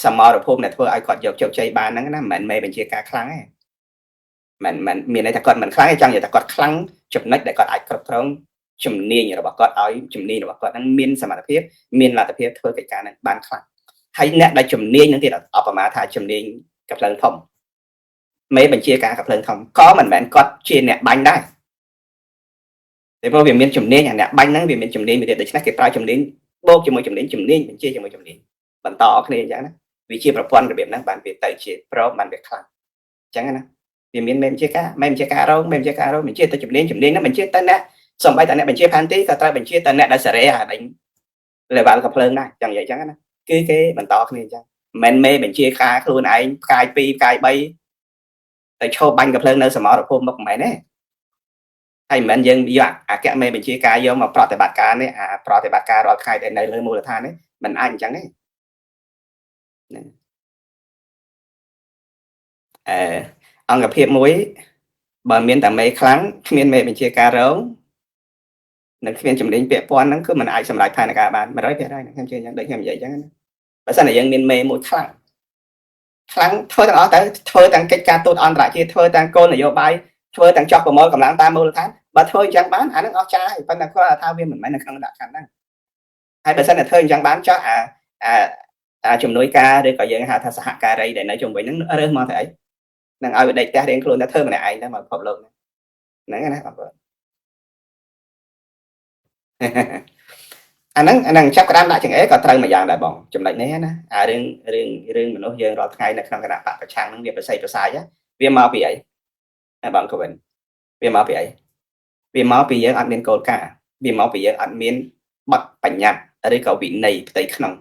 សមរភូមិដែលធ្វើឲ្យគាត់យកជោគជ័យបានហ្នឹងណាមិនមែនមេបញ្ជាការខ្លាំងទេមិនមានន័យថាគាត់មិនខ្លាំងទេចង់និយាយថាគាត់ខ្លាំងចំណុចដែលគាត់អាចគ្រប់គ្រងជំនាញរបស់គាត់ឲ្យជំនាញរបស់គាត់ហ្នឹងមានសមត្ថភាពមានលទ្ធភាពធ្វើកិច្ចការហ្នឹងបានខ្លាំងហើយអ្នកដែលជំនាញហ្នឹងទៀតអបមាថាជំនាញកាភ្លើងធំមេបញ្ជាការកាភ្លើងធំក៏មិនមែនគាត់ជាអ្នកបាញ់ដែរតែព្រោះវាមានជំនាញអាអ្នកបាញ់ហ្នឹងវាមានជំនាញមួយទៀតដូច្នេះគេប្រើជំនាញបូកជាមួយជំនាញបញ្ជាជាមួយជំនាញបន្តគ្នាអញ្ចឹងណាវាជាប្រព័ន្ធរបៀបហ្នឹងបានវាទៅជាប្រមបានវាខ្លាំងអញ្ចឹងណាវាមានមេបញ្ជាការរងមេបញ្ជាការរងបញ្ជាទៅជំនាញហ្នឹងបញ្ជាទៅអ្នកសំបីតែអ្នកបញ្ជាផែនទីក៏ត្រូវបញ្ជាទៅអ្នកដែលសេរីអាដេញ level កាភ្លើងដែរចឹងនិយាយអញ្ចឹងណាគឺគេបន្តគ្នាអញ្ចឹងមិនមេបញ្ជាការខ្លួនឯងផ្កាយ2ផ្កាយ3ទៅឈប់បាញ់កាភ្លើងនៅសមរភូមិមុខមិនមែនទេហើយមិនមែនយើងយកអគ្គមេបញ្ជាការយកមកប្រតិបត្តិការនេះអាប្រតិបត្តិការរាល់ថ្ងៃដែលនៅលើមូលដ្ឋាននេះមិនអាចអញ្ចឹងទេអង្គភាពមួយបើមានតែមេខ្លាំងគ្មានមេបញ្ជាការរងនិងគ្មានជំនាញពាក់ព័ន្ធហ្នឹងគឺมันអាចសម្រេចផែនការបាន 100% ខ្ញុំជឿយ៉ាងដូចខ្ញុំនិយាយអញ្ចឹងណាបើសិនតែយើងមានមេមួយខ្លាំងធ្វើទាំងអស់ទៅធ្វើទាំងកិច្ចការទូតអន្តរជាតិធ្វើទាំងគោលនយោបាយធ្វើទាំងចោះប្រមូលកម្លាំងតាមមូលដ្ឋានបើធ្វើអញ្ចឹងបានអានឹងអស់ចាហើយប៉ុន្តែគាត់ថាវាមិនមែននៅក្នុងដាក់ខាងហ្នឹងហើយបើសិនតែធ្វើអញ្ចឹងបានចោះអាជំនួយការឬក៏យើងហៅថាសហការីដែលនៅជុំវិញហ្នឹងរើសមកទៅអីនឹងឲ្យវាដេកផ្ទះរៀងខ្លួនទៅធ្វើម្នាក់ឯងទៅមកពិភពលោកហ្នឹងណាបងប្អូនអាហ្នឹងចាប់ក្តាមដាក់ចង្អេរក៏ត្រូវមួយយ៉ាងដែរបងចំណុចនេះណាអារឿងមនុស្សយើងរាល់ថ្ងៃនៅក្នុងគណៈបកប្រឆាំងហ្នឹងវាប្រស័យប្រសាយវាមកពីអីបងកវិនវាមកពីអីវាមកពីយើងអត់មានគោលការណ៍វាមកពីយើងអត់មាន បទបញ្ញត្តិឬក៏វិន័យផ្ទៃក្នុង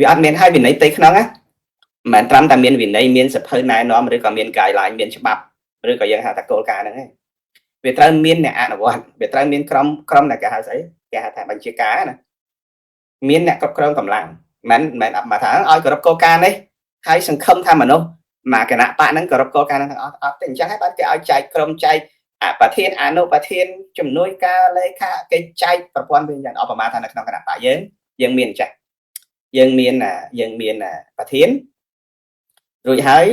វាអត់មានឲ្យវិន័យផ្ទៃក្នុងណាមិនត្រឹមតែមានវិន័យមានសភៅណែនាំឬក៏មាន guideline មានច្បាប់ឬក៏យើងហៅថាគោលការណ៍ហ្នឹងឯងវាត្រូវមានអ្នកអនុវត្តវាត្រូវមានក្រុមដែលគេហៅស្អីគេហៅថាបញ្ជាការណាមានអ្នកគ្រប់គ្រងកម្លាំងមិនអត់មកថាឲ្យគោរពគោលការណ៍នេះហើយសង្ឃឹមថាមនុស្សមកគណៈបកហ្នឹងគោរពគោលការណ៍ហ្នឹងអត់ទេអញ្ចឹងហើយបានគេឲ្យចែកក្រុមចែកប្រធានអនុប្រធានជំនួយការលេខាគេចែកប្រព័ន្ធវាយ៉ាងឧបមាថានៅក្នុងគណៈបកយើងមានចាស់យើងមានប្រធានរួចហើយ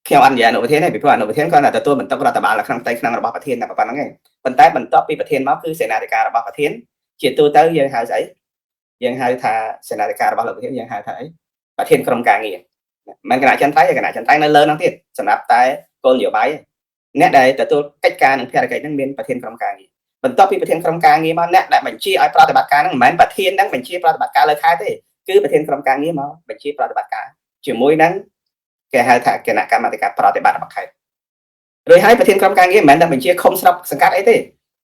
ខ្ញុំអត់និយាយអនុប្រធានទេពីព្រោះអនុប្រធានគាត់តែទទួលបន្ទុករដ្ឋបាលនៅក្នុងផ្ទៃក្នុងរបស់ប្រធានតែប៉ុណ្្នឹងឯងប៉ុន្តែបន្ទាប់ពីប្រធានមកគឺសេនាធិការរបស់ប្រធានជាទូទៅយើងហៅស្អីយើងហៅថាសេនាធិការរបស់លោកប្រធានយើងហៅថាអីប្រធានក្រុមការងារមិនគណៈចន្ទ្រៃគណៈចន្ទ្រៃនៅលើហ្នឹងទៀតសម្រាប់តែគោលនយោបាយអ្នកដែលទទួលកិច្ចការនិងភារកិច្ចហ្នឹងមានប្រធានក្រុមការងារបន្ទាប់ពីប្រធានក្រុមការងារមកអ្នកដែលបញ្ជាឲ្យប្រតិបត្តិការហ្នឹងមិនមែនប្រធានហ្នឹងបញ្ជាប្រតិបត្តិការលើខែទេគឺប្រធានក្រុមការងារមកបញ្ជាប្រតិបត្តិការជាមួយនឹងគេហៅថាគណៈកម្មាធិការប្រតិបត្តិរបស់ខេត្តរួចហើយប្រធានក្រុមការងារមិនមែនតែបញ្ជាឃុំស្រុកសង្កាត់អីទេ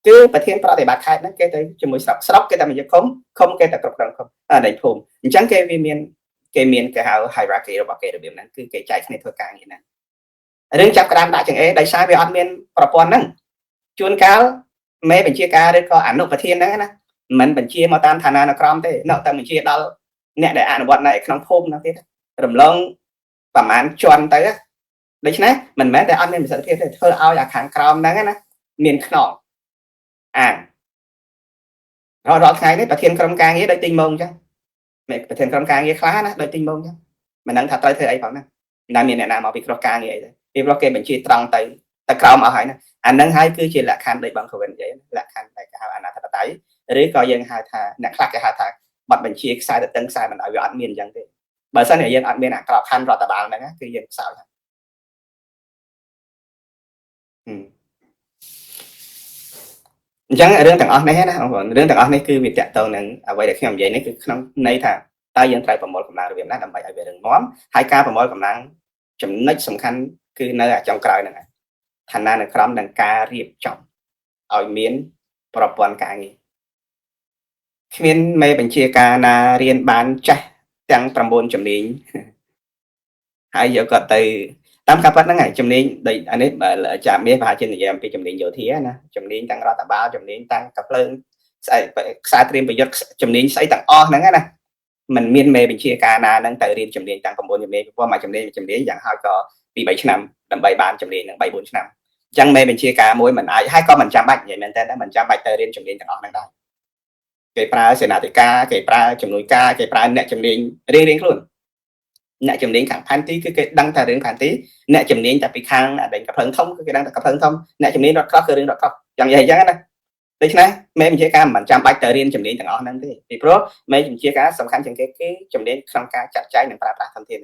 គឺប្រធានប្រតិបត្តិខេត្តហ្នឹងគេទៅជាមួយស្រុកគេតែបញ្ជាឃុំគេតែគ្រប់គ្រងឃុំនៃភូមិអញ្ចឹងគេវាមានគេហៅ hierarchy របស់គេរបៀបហ្នឹងគឺគេចែកគ្នាធ្វើការងារហ្នឹងរឿងចាប់ក្តាមដាក់ចង្អេរដោយសារវាអត់មានប្រព័ន្ធហ្នឹងជួនកាលមេបញ្ជាការឬក៏អនុប្រធានហ្នឹងណាមិនបញ្ជាមកតាមឋានានុក្រមទេនៅតែបញ្ជាដល់អ្នកដែលអនុវត្តនៅក្នុងភូមិហ្នឹងទៀតរំលងប្រហែលជាន់ទៅដូច្នេះមិនមែនតែអត់មានប្រសិទ្ធភាពទេធ្វើឲ្យអាខាងក្រោមហ្នឹងណាមានខ្នងរាល់ថ្ងៃនេះប្រធានក្រុមការងារដូចទីម៉ងអញ្ចឹងប្រធានក្រុមការងារខ្លះណាដូចទីម៉ងអញ្ចឹងមិនដឹងថាត្រូវធ្វើអីផងណាតែមានអ្នកណាមកពីក្រោះការងារអីទេពីព្រោះគេបញ្ជាត្រង់ទៅក្រោមអស់ហើយណាអាហ្នឹងហើយគឺជាលក្ខខណ្ឌដូចបងកវិននិយាយលក្ខខណ្ឌដែលគេហៅអនាធិបតេយ្យឬក៏យើងហៅថាអ្នកខ្លះគេហៅថាបទបញ្ជាខ្សែទៅតឹងខ្សែមិនឲ្យវាអត់មានអញ្ចឹងទេបើសិនជាយើងអត់មានអាក្របខណ្ឌរដ្ឋបាលហ្នឹងគឺយើងខ្សោយហើយអញ្ចឹងរឿងទាំងអស់នេះណាបងប្អូនរឿងទាំងអស់នេះគឺវាតកតងនឹងអ្វីដែលខ្ញុំនិយាយនេះគឺក្នុងន័យថាតើយើងត្រូវប្រមូលកម្លាំងរបៀបណាដើម្បីឲ្យវារឹងមាំហើយការប្រមូលកម្លាំងចំណុចសំខាន់គឺនៅចុងក្រោយហ្នឹងឋានានុក្រមនិងការរៀបចំឲ្យមានប្រព័ន្ធការងារគ្មានមេបញ្ជាការណារៀនបានចេះទាំង9ជំនាញហើយយកគាត់ទៅតាមការប៉ັດហ្នឹងហើយជំនាញដូចអានេះចាមាសប្រហែលជានិយាយអំពីជំនាញយោធាណាជំនាញទាំងរដ្ឋបាលជំនាញទាំងកាភ្លើងស្អីខ្សែត្រៀមប្រយុទ្ធជំនាញស្អីទាំងអស់ហ្នឹងណាมันមានមេបញ្ជាការណាហ្នឹងទៅរៀនជំនាញទាំង9ជំនាញព្រោះមួយជំនាញយ៉ាងហោចក៏ពី3ឆ្នាំដើម្បីបានជំនាញនឹង3 4ឆ្នាំអញ្ចឹងមេបញ្ជាការមួយមិនអាចហើយក៏មិនចាំបាច់និយាយមែនតើមិនចាំបាច់ទៅរៀនជំនាញទាំងអស់ហ្នឹងដែរគេប្រើសេនាធិការគេប្រើជំនួយការគេប្រើអ្នកជំនាញរៀងខ្លួនអ្នកជំនាញខាងផែនទីគឺគេដឹងតែរឿងផែនទីអ្នកជំនាញតែពីខាងដេញកភ្លើងធំគឺគេដឹងតែកភ្លើងធំអ្នកជំនាញរត់ក្រោះគឺរឿងរត់ក្រោះយ៉ាងនិយាយអញ្ចឹងណាដូច្នេះមេបញ្ជាការមិនចាំបាច់ទៅរៀនជំនាញទាំងអស់ហ្នឹងទេពីព្រោះមេបញ្ជាការសំខាន់ជាងគេគឺជំនាញក្នុងការចាត់ចែងនិងប្រើប្រាស់ធនធាន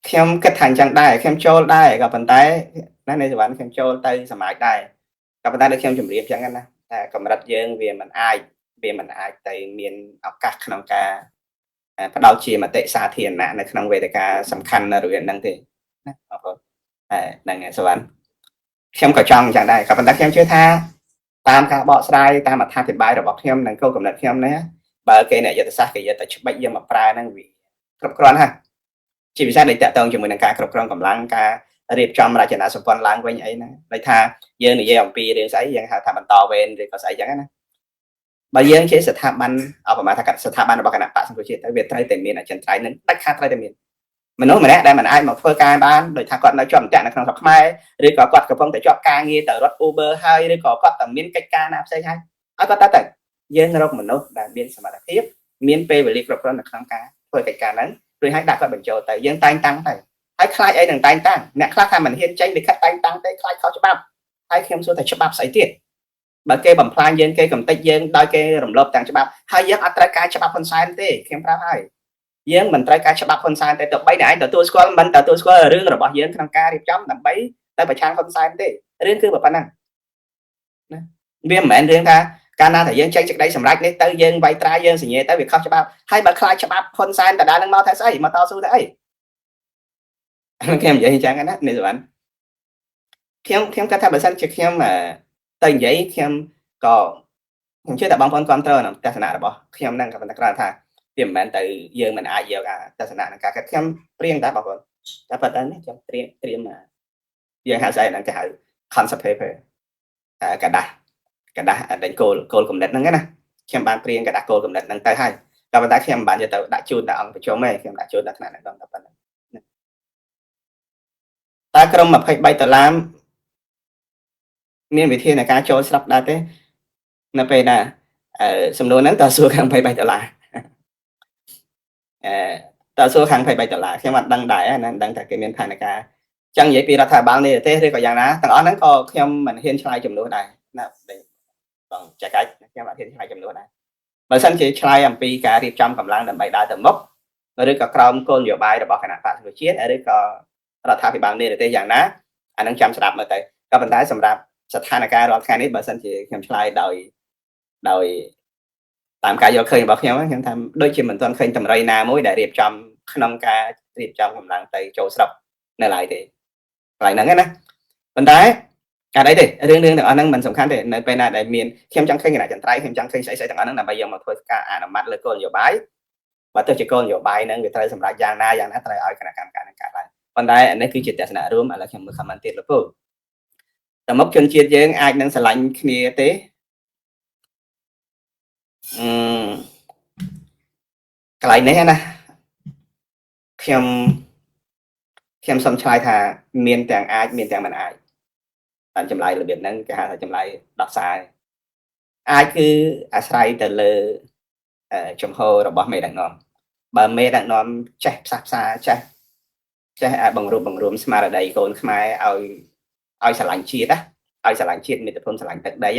ខ្ញុំគិតថាអញ្ចឹងដែរខ្ញុំចូលដែរក៏ប៉ុន្តែណានៃសវណ្ណខ្ញុំចូលទៅសមាជដែរក៏ប៉ុន្តែដូចខ្ញុំជម្រាបអញ្ចឹងណាតែកម្រិតយើងវាមិនអាចទៅមានឱកាសក្នុងការបដោតជាមតិសាធារណៈនៅក្នុងវេទិកាសំខាន់នៅរឿងហ្នឹងទេណាបងប្អូនហ្នឹងហើយសវណ្ណខ្ញុំក៏ចង់អញ្ចឹងដែរក៏ប៉ុន្តែខ្ញុំជឿថាតាមការបកស្រាយតាមអត្ថាធិប្បាយរបស់ខ្ញុំនិងគោលកំណត់ខ្ញុំនេះបើគេអ្នកយុទ្ធសាស្ត្រគេយកទៅច្បិចយកមកប្រើហ្នឹងវាគ្រប់គ្រាន់ហើយជាពិសេសដែលតកតងជាមួយនឹងការគ្រប់គ្រងកម្លាំងការរៀបចំរចនាសម្ព័ន្ធឡើងវិញអីណាដូចថាយើងនិយាយអំពីរឿងស្អីយើងហៅថាបន្តវេនឬក៏ស្អីចឹងណាបើយើងជាស្ថាប័នឧបមាថាស្ថាប័នរបស់គណៈបកសង្គ្រោះជាតិទៅវាត្រូវតែមានអចិន្ត្រៃយ៍នឹងដាច់ខាតត្រូវតែមានមនុស្សម្នាក់ដែលមិនអាចមកធ្វើការបានដោយថាគាត់នៅជាប់អន្ទាក់នៅក្នុងស្រុកខ្មែរឬក៏គាត់កំពុងតែជាប់ការងារទៅរត់ Uber ហើយឬក៏គាត់តែមានកិច្ចការណាផ្សេងហើយឲ្យគាត់ទៅយើងរកមនុស្សដែលមានសមត្ថភាពមានពេលវេលាគ្រប់គ្រាន់នៅក្នុងការធ្វើកិច្ចការហ្នឹងឬឲ្យដាក់គាត់បញ្ចូលទៅយើងតែងតាំងទៅហើយខ្លាចអីនឹងតែងតាំងអ្នកខ្លះថាមិនហ៊ានចេញលិខិតតែងតាំងទេខ្លាចខុសច្បាប់ហើយខ្ញុំសួរថាច្បាប់ស្អីទៀតបើគេបំផ្លាញយើងគេកំទេចយើងដោយគេរំលោភទាំងច្បាប់ហើយយើងអត់ត្រូវការច្បាប់ហ៊ុនសែនទេខ្ញុំប្រាប់ហើយយើងមិនត្រូវការច្បាប់ហ៊ុនសែនទេទោះបីតែឯងទទួលស្គាល់មិនទទួលស្គាល់រឿងរបស់យើងក្នុងការរៀបចំដើម្បីទៅប្រឆាំងហ៊ុនសែនទេរឿងគឺប៉ុណ្ណឹងណាវាមិនមែនរឿងថាកាលណាតែយើងចេញសេចក្តីសម្រេចនេះទៅយើងវាយត្រាយើងសញ្ញាទៅវាខុសច្បាប់ហើយបើខ្លាចច្បាប់ហ៊ុនសែនដដែលនឹងមកថាស្អីមកតស៊ូទៅអីខ្ញុំនិយាយអញ្ចឹងណានេះសវណ្ណ ខ្ញុំគាត់ថាបើសិនជាខ្ញុំទៅនិយាយខ្ញុំក៏ខ្ញុំជឿថាបងប្អូនគ្រប់គ្រងនៅទស្សនៈរបស់ខ្ញុំហ្នឹងក៏ប៉ុន្តែគ្រាន់ថាវាមិនមែនទៅយើងមិនអាចយកទស្សនៈនឹងការកាត់ខ្ញុំព្រៀងដែរបងប្អូនតែប៉ុណ្្នឹងខ្ញុំត្រៀមយើងហៅស្អីហ្នឹងគេហៅ concept paper กระดาษដេញគោលគំនិតហ្នឹងណាខ្ញុំបានព្រៀងกระดาษគោលគំនិតហ្នឹងទៅហើយតែប៉ុន្តែខ្ញុំមិនបានយកទៅដាក់ជូនដល់អង្គប្រជុំទេខ្ញុំដាក់ជូនដល់ថ្នាក់ដឹកនាំតែប៉ុណ្្នឹងតែក្រុម$23មានវិធីនៃការចូលស្រាប់ដែរទេនៅពេលណាសំណួរហ្នឹងតើសួរខាង$23តើសួរខាង$23ខ្ញុំអត់ដឹងដែរណាដឹងតែគេមានផែនការចឹងនិយាយពីរដ្ឋាភិបាលនេះទេឬក៏យ៉ាងណាទាំងអស់ហ្នឹងក៏ខ្ញុំមិនហ៊ានឆ្លើយចំនួនដែរណាបងចែកកាច់ខ្ញុំអត់ហ៊ានឆ្លើយចំនួនដែរបើសិនជាឆ្លើយអំពីការរៀបចំកម្លាំងដើម្បីដើរទៅមុខឬក៏ក្រោមគោលនយោបាយរបស់គណៈបក្សប្រជាជាតិឬក៏រដ្ឋាភិបាលនេះទេយ៉ាងណាអានឹងចាំស្ដាប់មើលទៅក៏ប៉ុន្តែសម្រាប់ស្ថានភាពរាល់ថ្ងៃនេះបើសិនជាខ្ញុំឆ្លើយដោយតាមការយកឃើញរបស់ខ្ញុំថាដូចជាមិនទាន់ឃើញតម្រុយណាមួយដែលរៀបចំក្នុងការរៀបចំកម្លាំងទៅចូលស្រុកនៅឡើយទេកន្លែងហ្នឹងណាប៉ុន្តែការអីទេរឿងទាំងអស់ហ្នឹងមិនសំខាន់ទេនៅពេលណាដែលមានខ្ញុំចង់ឃើញគណៈចន្ទ្រៃខ្ញុំចង់ឃើញស្អីទាំងអស់ហ្នឹងដើម្បីយកមកធ្វើការអនុម័តលើគោលនយោបាយបើទៅជាគោលនយោបាយហ្នឹងវាត្រូវសម្រាប់យ៉ាងណាត្រូវឲ្យគណៈកម្មការនឹងកាត់ឡើងប៉ុន្តែនេះគឺជាទស្សនៈរួមឥឡូវខ្ញុំមើល comment ទៀតលោកពូតែមកជនជាតិយើងអាចនឹងស្រឡាញ់គ្នាទេកន្លែងនេះណាខ្ញុំសូមឆ្លើយថាមានទាំងអាចមានទាំងមិនអាចតាមចម្លើយរបៀបហ្នឹងគេហៅថាចម្លើយដោះសារអាចគឺអាស្រ័យទៅលើចំហរបស់មេដឹកនាំបើមេដឹកនាំចេះផ្សះផ្សាចេះបង្រួបស្មារតីកូនខ្មែរឲ្យស្រឡាញ់ជាតិណាឲ្យស្រឡាញ់ជាតិមាតុភូមិស្រឡាញ់ទឹកដី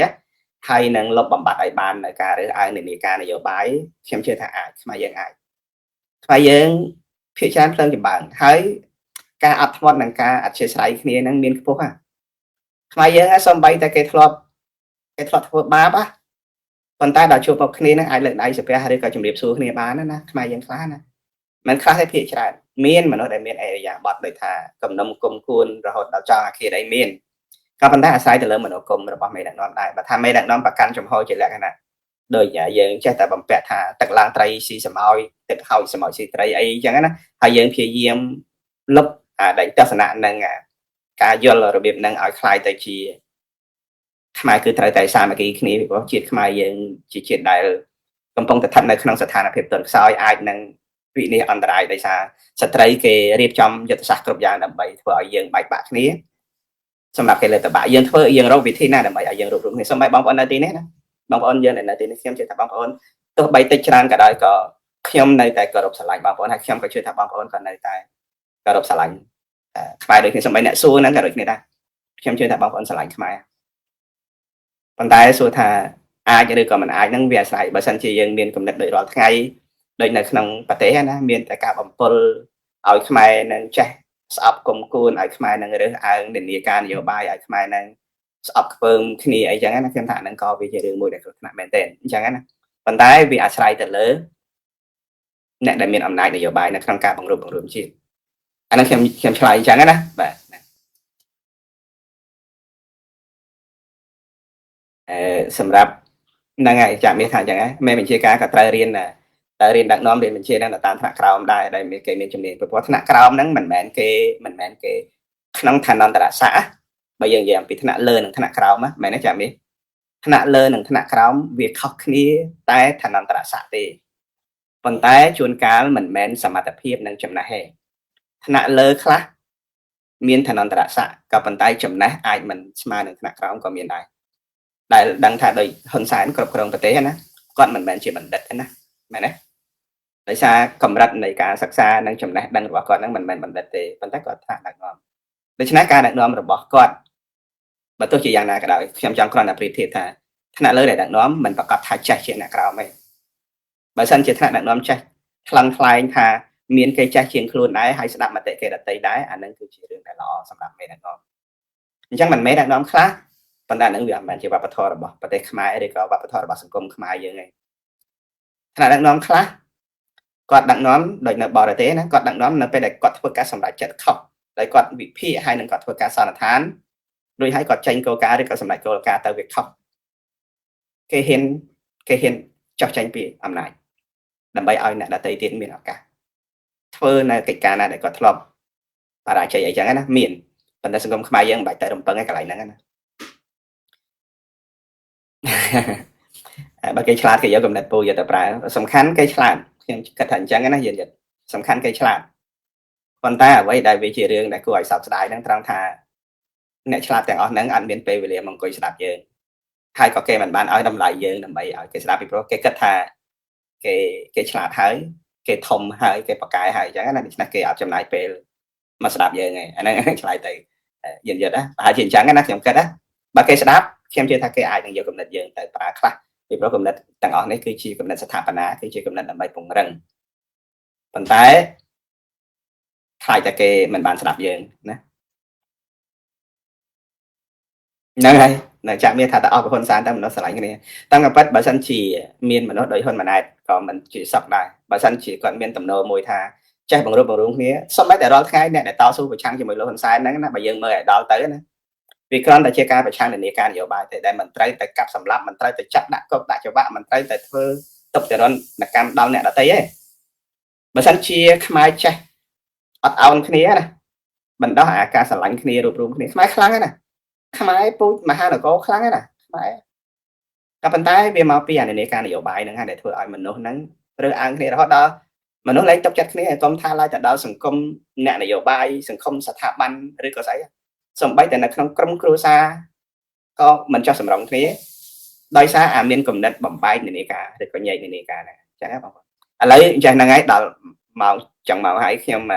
ហើយនឹងលុបបំបត្តិឲ្យបាននៅការរើសអើងនានាការនយោបាយខ្ញុំជឿថាអាចខ្មែរយើងអាចខ្មែរយើងភាគច្រើនភ្លើងចម្បាំងហើយការអត់ធ្មត់នឹងការអធិស្ឋានគ្នានឹងមានខ្ពស់ខ្មែរយើងសំបីតែគេធ្លាប់ធ្វើបាបប៉ុន្តែដល់ជួបមកគ្នានឹងអាចលើកដៃសាពះឬក៏ជំរាបសួរគ្នាបានណាខ្មែរយើងខ្លះណាមិនខ្លះទេភាគច្រើនមានមនុស្សដែលមានអេរយាប័តដូចថាកំណុំគុំគួនរហូតដល់ចង់អាគារអីមានក៏ប៉ុន្តែអាស្រ័យទៅលើមនោគមរបស់មេដឹកនាំដែរបើថាមេដឹកនាំប្រកាន់ចំហជាលក្ខណៈដូចយើងចេះតែបំពាក់ថាទឹកឡើងត្រីស៊ីសម្អោយទឹកហោចសម្អោយស៊ីត្រីអីចឹងណាហើយយើងព្យាយាមលុបដែលទស្សនៈនឹងការយល់របៀបហ្នឹងឲ្យคล้ายទៅជាខ្មែរគឺត្រូវតែសាមគ្គីគ្នាពីព្រោះជាតិខ្មែរយើងជាជាតិដែលកំពុងតែស្ថិតនៅក្នុងស្ថានភាពទន់ខ្សោយអាចនឹងវិនិច្ឆ័យអន្តរាយដោយសារស្ត្រីគេរៀបចំយុទ្ធសាស្ត្រគ្រប់យ៉ាងដើម្បីធ្វើឲ្យយើងបែកបាក់គ្នាសម្រាប់គេលើតបាក់យើងរកវិធីណាដើម្បីឲ្យយើងរួបរวมគ្នាសូម្បីបងប្អូននៅទីនេះណាបងប្អូនយើងនៅទីនេះខ្ញុំជឿថាបងប្អូនទោះបីតិចច្រើនក៏ដោយក៏ខ្ញុំនៅតែគោរពស្រឡាញ់បងប្អូនហើយខ្ញុំក៏ជឿថាបងប្អូនក៏នៅតែគោរពស្រឡាញ់ខ្មែរដូចគ្នាសូម្បីអ្នកសួរហ្នឹងក៏ដូចគ្នាដែរខ្ញុំជឿថាបងប្អូនស្រឡាញ់ខ្មែរប៉ុន្តែសួរថាអាចឬក៏មិនអាចហ្នឹងវាអាស្រ័យបើសិនជាយើងមានគំនិតដូចរាល់ថ្ងៃដូចនៅក្នុងប្រទេសណាមានតែការបំពុលឲ្យខ្មែរនឹងចេះស្អប់គុំគួនឲ្យខ្មែរនឹងរើសអើងនានាការនយោបាយឲ្យខ្មែរនឹងស្អប់ខ្ពើមគ្នាអីចឹងណាខ្ញុំថាហ្នឹងក៏វាជារឿងមួយដែលគ្រោះថ្នាក់មែនទែនអញ្ចឹងណាប៉ុន្តែវាអាស្រ័យទៅលើអ្នកដែលមានអំណាចនយោបាយនៅក្នុងការបង្រួបបង្រួមជាតិអាហ្នឹងខ្ញុំឆ្លើយអញ្ចឹងណាបាទសម្រាប់ហ្នឹងហើយចាក់មានថាអញ្ចឹងមេបញ្ជាការក៏ត្រូវរៀនដឹកនាំរៀនបញ្ជាហ្នឹងតាមថ្នាក់ក្រោមដែរដែលគេមានជំនាញព្រោះថ្នាក់ក្រោមហ្នឹងមិនមែនគេក្នុងឋានន្តរស័ក្តិបើយើងនិយាយអំពីថ្នាក់លើនិងថ្នាក់ក្រោមមែនទេចាក់មានថ្នាក់លើនិងថ្នាក់ក្រោមវាខុសគ្នាតែឋានន្តរស័ក្តិទេប៉ុន្តែជួនកាលមិនមែនសមត្ថភាពនិងចំណេះទេថ្នាក់លើខ្លះមានឋានន្តរស័ក្តិក៏ប៉ុន្តែចំណេះអាចមិនស្មើនឹងថ្នាក់ក្រោមក៏មានដែរដែលដឹងថាដោយហ៊ុនសែនគ្រប់គ្រងប្រទេសណាគាត់មិនមែនជាបណ្ឌិតទេណាមែនទេដោយសារកម្រិតនៃការសិក្សានិងចំណេះដឹងរបស់គាត់ហ្នឹងមិនមែនបណ្ឌិតទេប៉ុន្តែគាត់ថ្នាក់ដឹកនាំដូច្នេះការដឹកនាំរបស់គាត់បើទោះជាយ៉ាងណាក៏ដោយខ្ញុំចង់គ្រាន់តែប្រៀបធៀបថាថ្នាក់លើដែលដឹកនាំមិនប្រកាសថាចេះជាអ្នកក្រោមទេបើសិនជាថ្នាក់ដឹកនាំចេះថ្លឹងថ្លែងថាមានគេចេះជាងខ្លួនដែរហើយស្ដាប់មតិគេដទៃដែរអានឹងគឺជារឿងដែលល្អសម្រាប់មេដឹកនាំអញ្ចឹងមិនមែនដឹកនាំខ្លះប៉ុន្តែនឹងវាមិនមែនជាវប្បធម៌របស់ប្រទេសខ្មែរឬក៏វប្បធម៌របស់សង្គមខ្មែរយើងទេថ្នាក់ដឹកនាំខ្លះគាត់ដឹកនាំដោយនៅបរទេសណាគាត់ដឹកនាំនៅពេលដែលគាត់ធ្វើការសម្រេចចិត្តខុសដោយគាត់វិភាគហើយនឹងគាត់ធ្វើការសន្និដ្ឋាន រួចហើយគាត់ចេញគោលការណ៍ឬក៏សម្ដេចគោលការណ៍ទៅវាខុសគេហ៊ានចោះចេញពីអំណាចដើម្បីឲ្យអ្នកដទៃទៀតមានឱកាសធ្វើនៅកិច្ចការណាដែលគាត់ធ្លាប់បរាជ័យអីចឹងណាមានប៉ុន្តែសង្គមខ្មែរយើងមិនបាច់ទៅរំពឹងឯកន្លែងហ្នឹងណាបើគេឆ្លាតគេយកកំណត់ពូយកទៅប្រើសំខាន់គេឆ្លាតខ្ញុំគិតថាអញ្ចឹងណាយើងសំខាន់គេឆ្លាតប៉ុន្តែអ្វីដែលវាជារឿងដែលគួរឲ្យសោកស្ដាយហ្នឹងត្រង់ថាអ្នកឆ្លាតទាំងអស់ហ្នឹងអត់មានពេលវេលាមកអង្គុយស្ដាប់យើងហើយក៏គេមិនបានឲ្យតម្លៃយើងដើម្បីឲ្យគេស្ដាប់ពីព្រោះគេគិតថាគេឆ្លាតហើយគេធំហើយគេប៉កែហើយអញ្ចឹងណាដូច្នេះគេអត់ចំណាយពេលមកស្ដាប់យើងឯងអាហ្នឹងឆ្លើយទៅយើងយល់ណាប្រហែលជាអញ្ចឹងណាខ្ញុំគិតណាបើគេស្ដាប់ខ្ញុំជឿថាគេអាចនឹងយកគំនិតយើងទៅប្រើខ្លះពីព្រោះគំនិតទាំងអស់នេះគឺជាគំនិតស្ថាបនាគឺជាគំនិតដើម្បីពង្រឹងប៉ុន្តែខ្លាចតែគេមិនបានស្ដាប់យើងណាហ្នឹងហើយនៅចាក់មានថាតើអស់ប្រពន្ធសានតែមនុស្សស្រឡាញ់គ្នាតាមក៏ប៉ិតបើសិនជាមានមនុស្សដោយហ៊ុនម៉ាណែតក៏មិនជាសក់ដែរបើសិនជាគាត់មានតំណមួយថាចេះបង្រួបបង្រួមគ្នាសូម្បីតែរាល់ថ្ងៃអ្នកដែលតស៊ូប្រឆាំងជាមួយលោកហ៊ុនសែនហ្នឹងណាបើយើងមើលឲ្យដល់ទៅណាវាគ្រាន់តែជាការប្រឆាំងនានាការនយោបាយទេដែលមិនត្រូវតែកាប់សម្លាប់មិនត្រូវតែចាក់ដាក់គុកដាក់ច្បាប់មិនត្រូវតែធ្វើទុកចរន្តកម្មដល់អ្នកដទៃទេបើសិនជាខ្មែរចេះអត់អោនគ្នាណាបណ្ដោះអាការស្រឡាញ់គ្នារួបរวมគ្នាខ្មែរខ្លាំងណាខ្មែរពូជមហានគរខ្លាំងណាខ្មែរតែប៉ុន្តែវាមកពីអានានាការនយោបាយហ្នឹងហើយដែលធ្វើឲ្យមនុស្សហ្នឹងរើសអើងគ្នារហូតដល់មនុស្សលែងទុកចិត្តគ្នាកុំថាឡើយតែដល់សង្គមអ្នកនយោបាយសង្គមស្ថាប័នឬក៏ស្អីសំបីតែនៅក្នុងក្រុមគ្រួសារក៏មិនចោះសម្រងគ្នាដោយសារអាមានគំនិតបំបែកនានាការឬក៏ញែកនានាការណាចឹងណាបងប្អូនឥឡូវអញ្ចឹងហ្នឹងហើយដល់ម៉ោងចឹងមកហើយខ្ញុំហ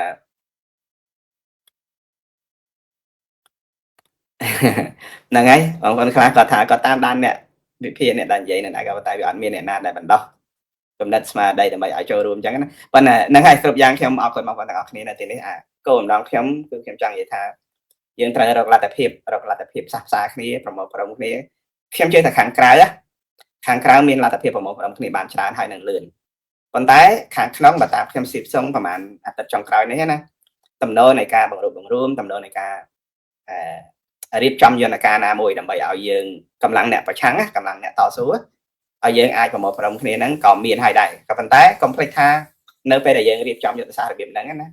្នឹងហើយបងប្អូនខ្លះគាត់ថាគាត់តាមដានអ្នកវិភាគអ្នកដែលនិយាយនៅណាក៏តែវាអត់មានអ្នកណាដែលបណ្ដោះគំនិតស្មារតីដើម្បីឲ្យចូលរួមអញ្ចឹងណាប៉ុន្តែហ្នឹងហើយគ្រប់យ៉ាងខ្ញុំអរគុណបងប្អូនទាំងអស់គ្នានៅទីនេះគោលបំណងខ្ញុំគឺខ្ញុំចង់និយាយថាយើងត្រូវរកលទ្ធភាពផ្សះផ្សាគ្នាប្រមូលផ្ដុំគ្នាខ្ញុំជឿថាខាងក្រៅមានលទ្ធភាពប្រមូលផ្ដុំគ្នាបានច្រើនហើយនឹងលឿនប៉ុន្តែខាងក្នុងបើតាមខ្ញុំស៊ីផ្សងប្រហែលអាទិត្យចុងក្រោយនេះណាតំណនៃការបង្រួបបង្រួមតំណនៃការរៀបចំយន្តការណាមួយដើម្បីឲ្យយើងកម្លាំងអ្នកប្រឆាំងកម្លាំងអ្នកតស៊ូឲ្យយើងអាចប្រមូលផ្ដុំគ្នាហ្នឹងក៏មានហើយដែរក៏ប៉ុន្តែកុំភ្លេចថានៅពេលដែលយើងរៀបចំយុទ្ធសាស្ត្ររបៀបហ្នឹងណា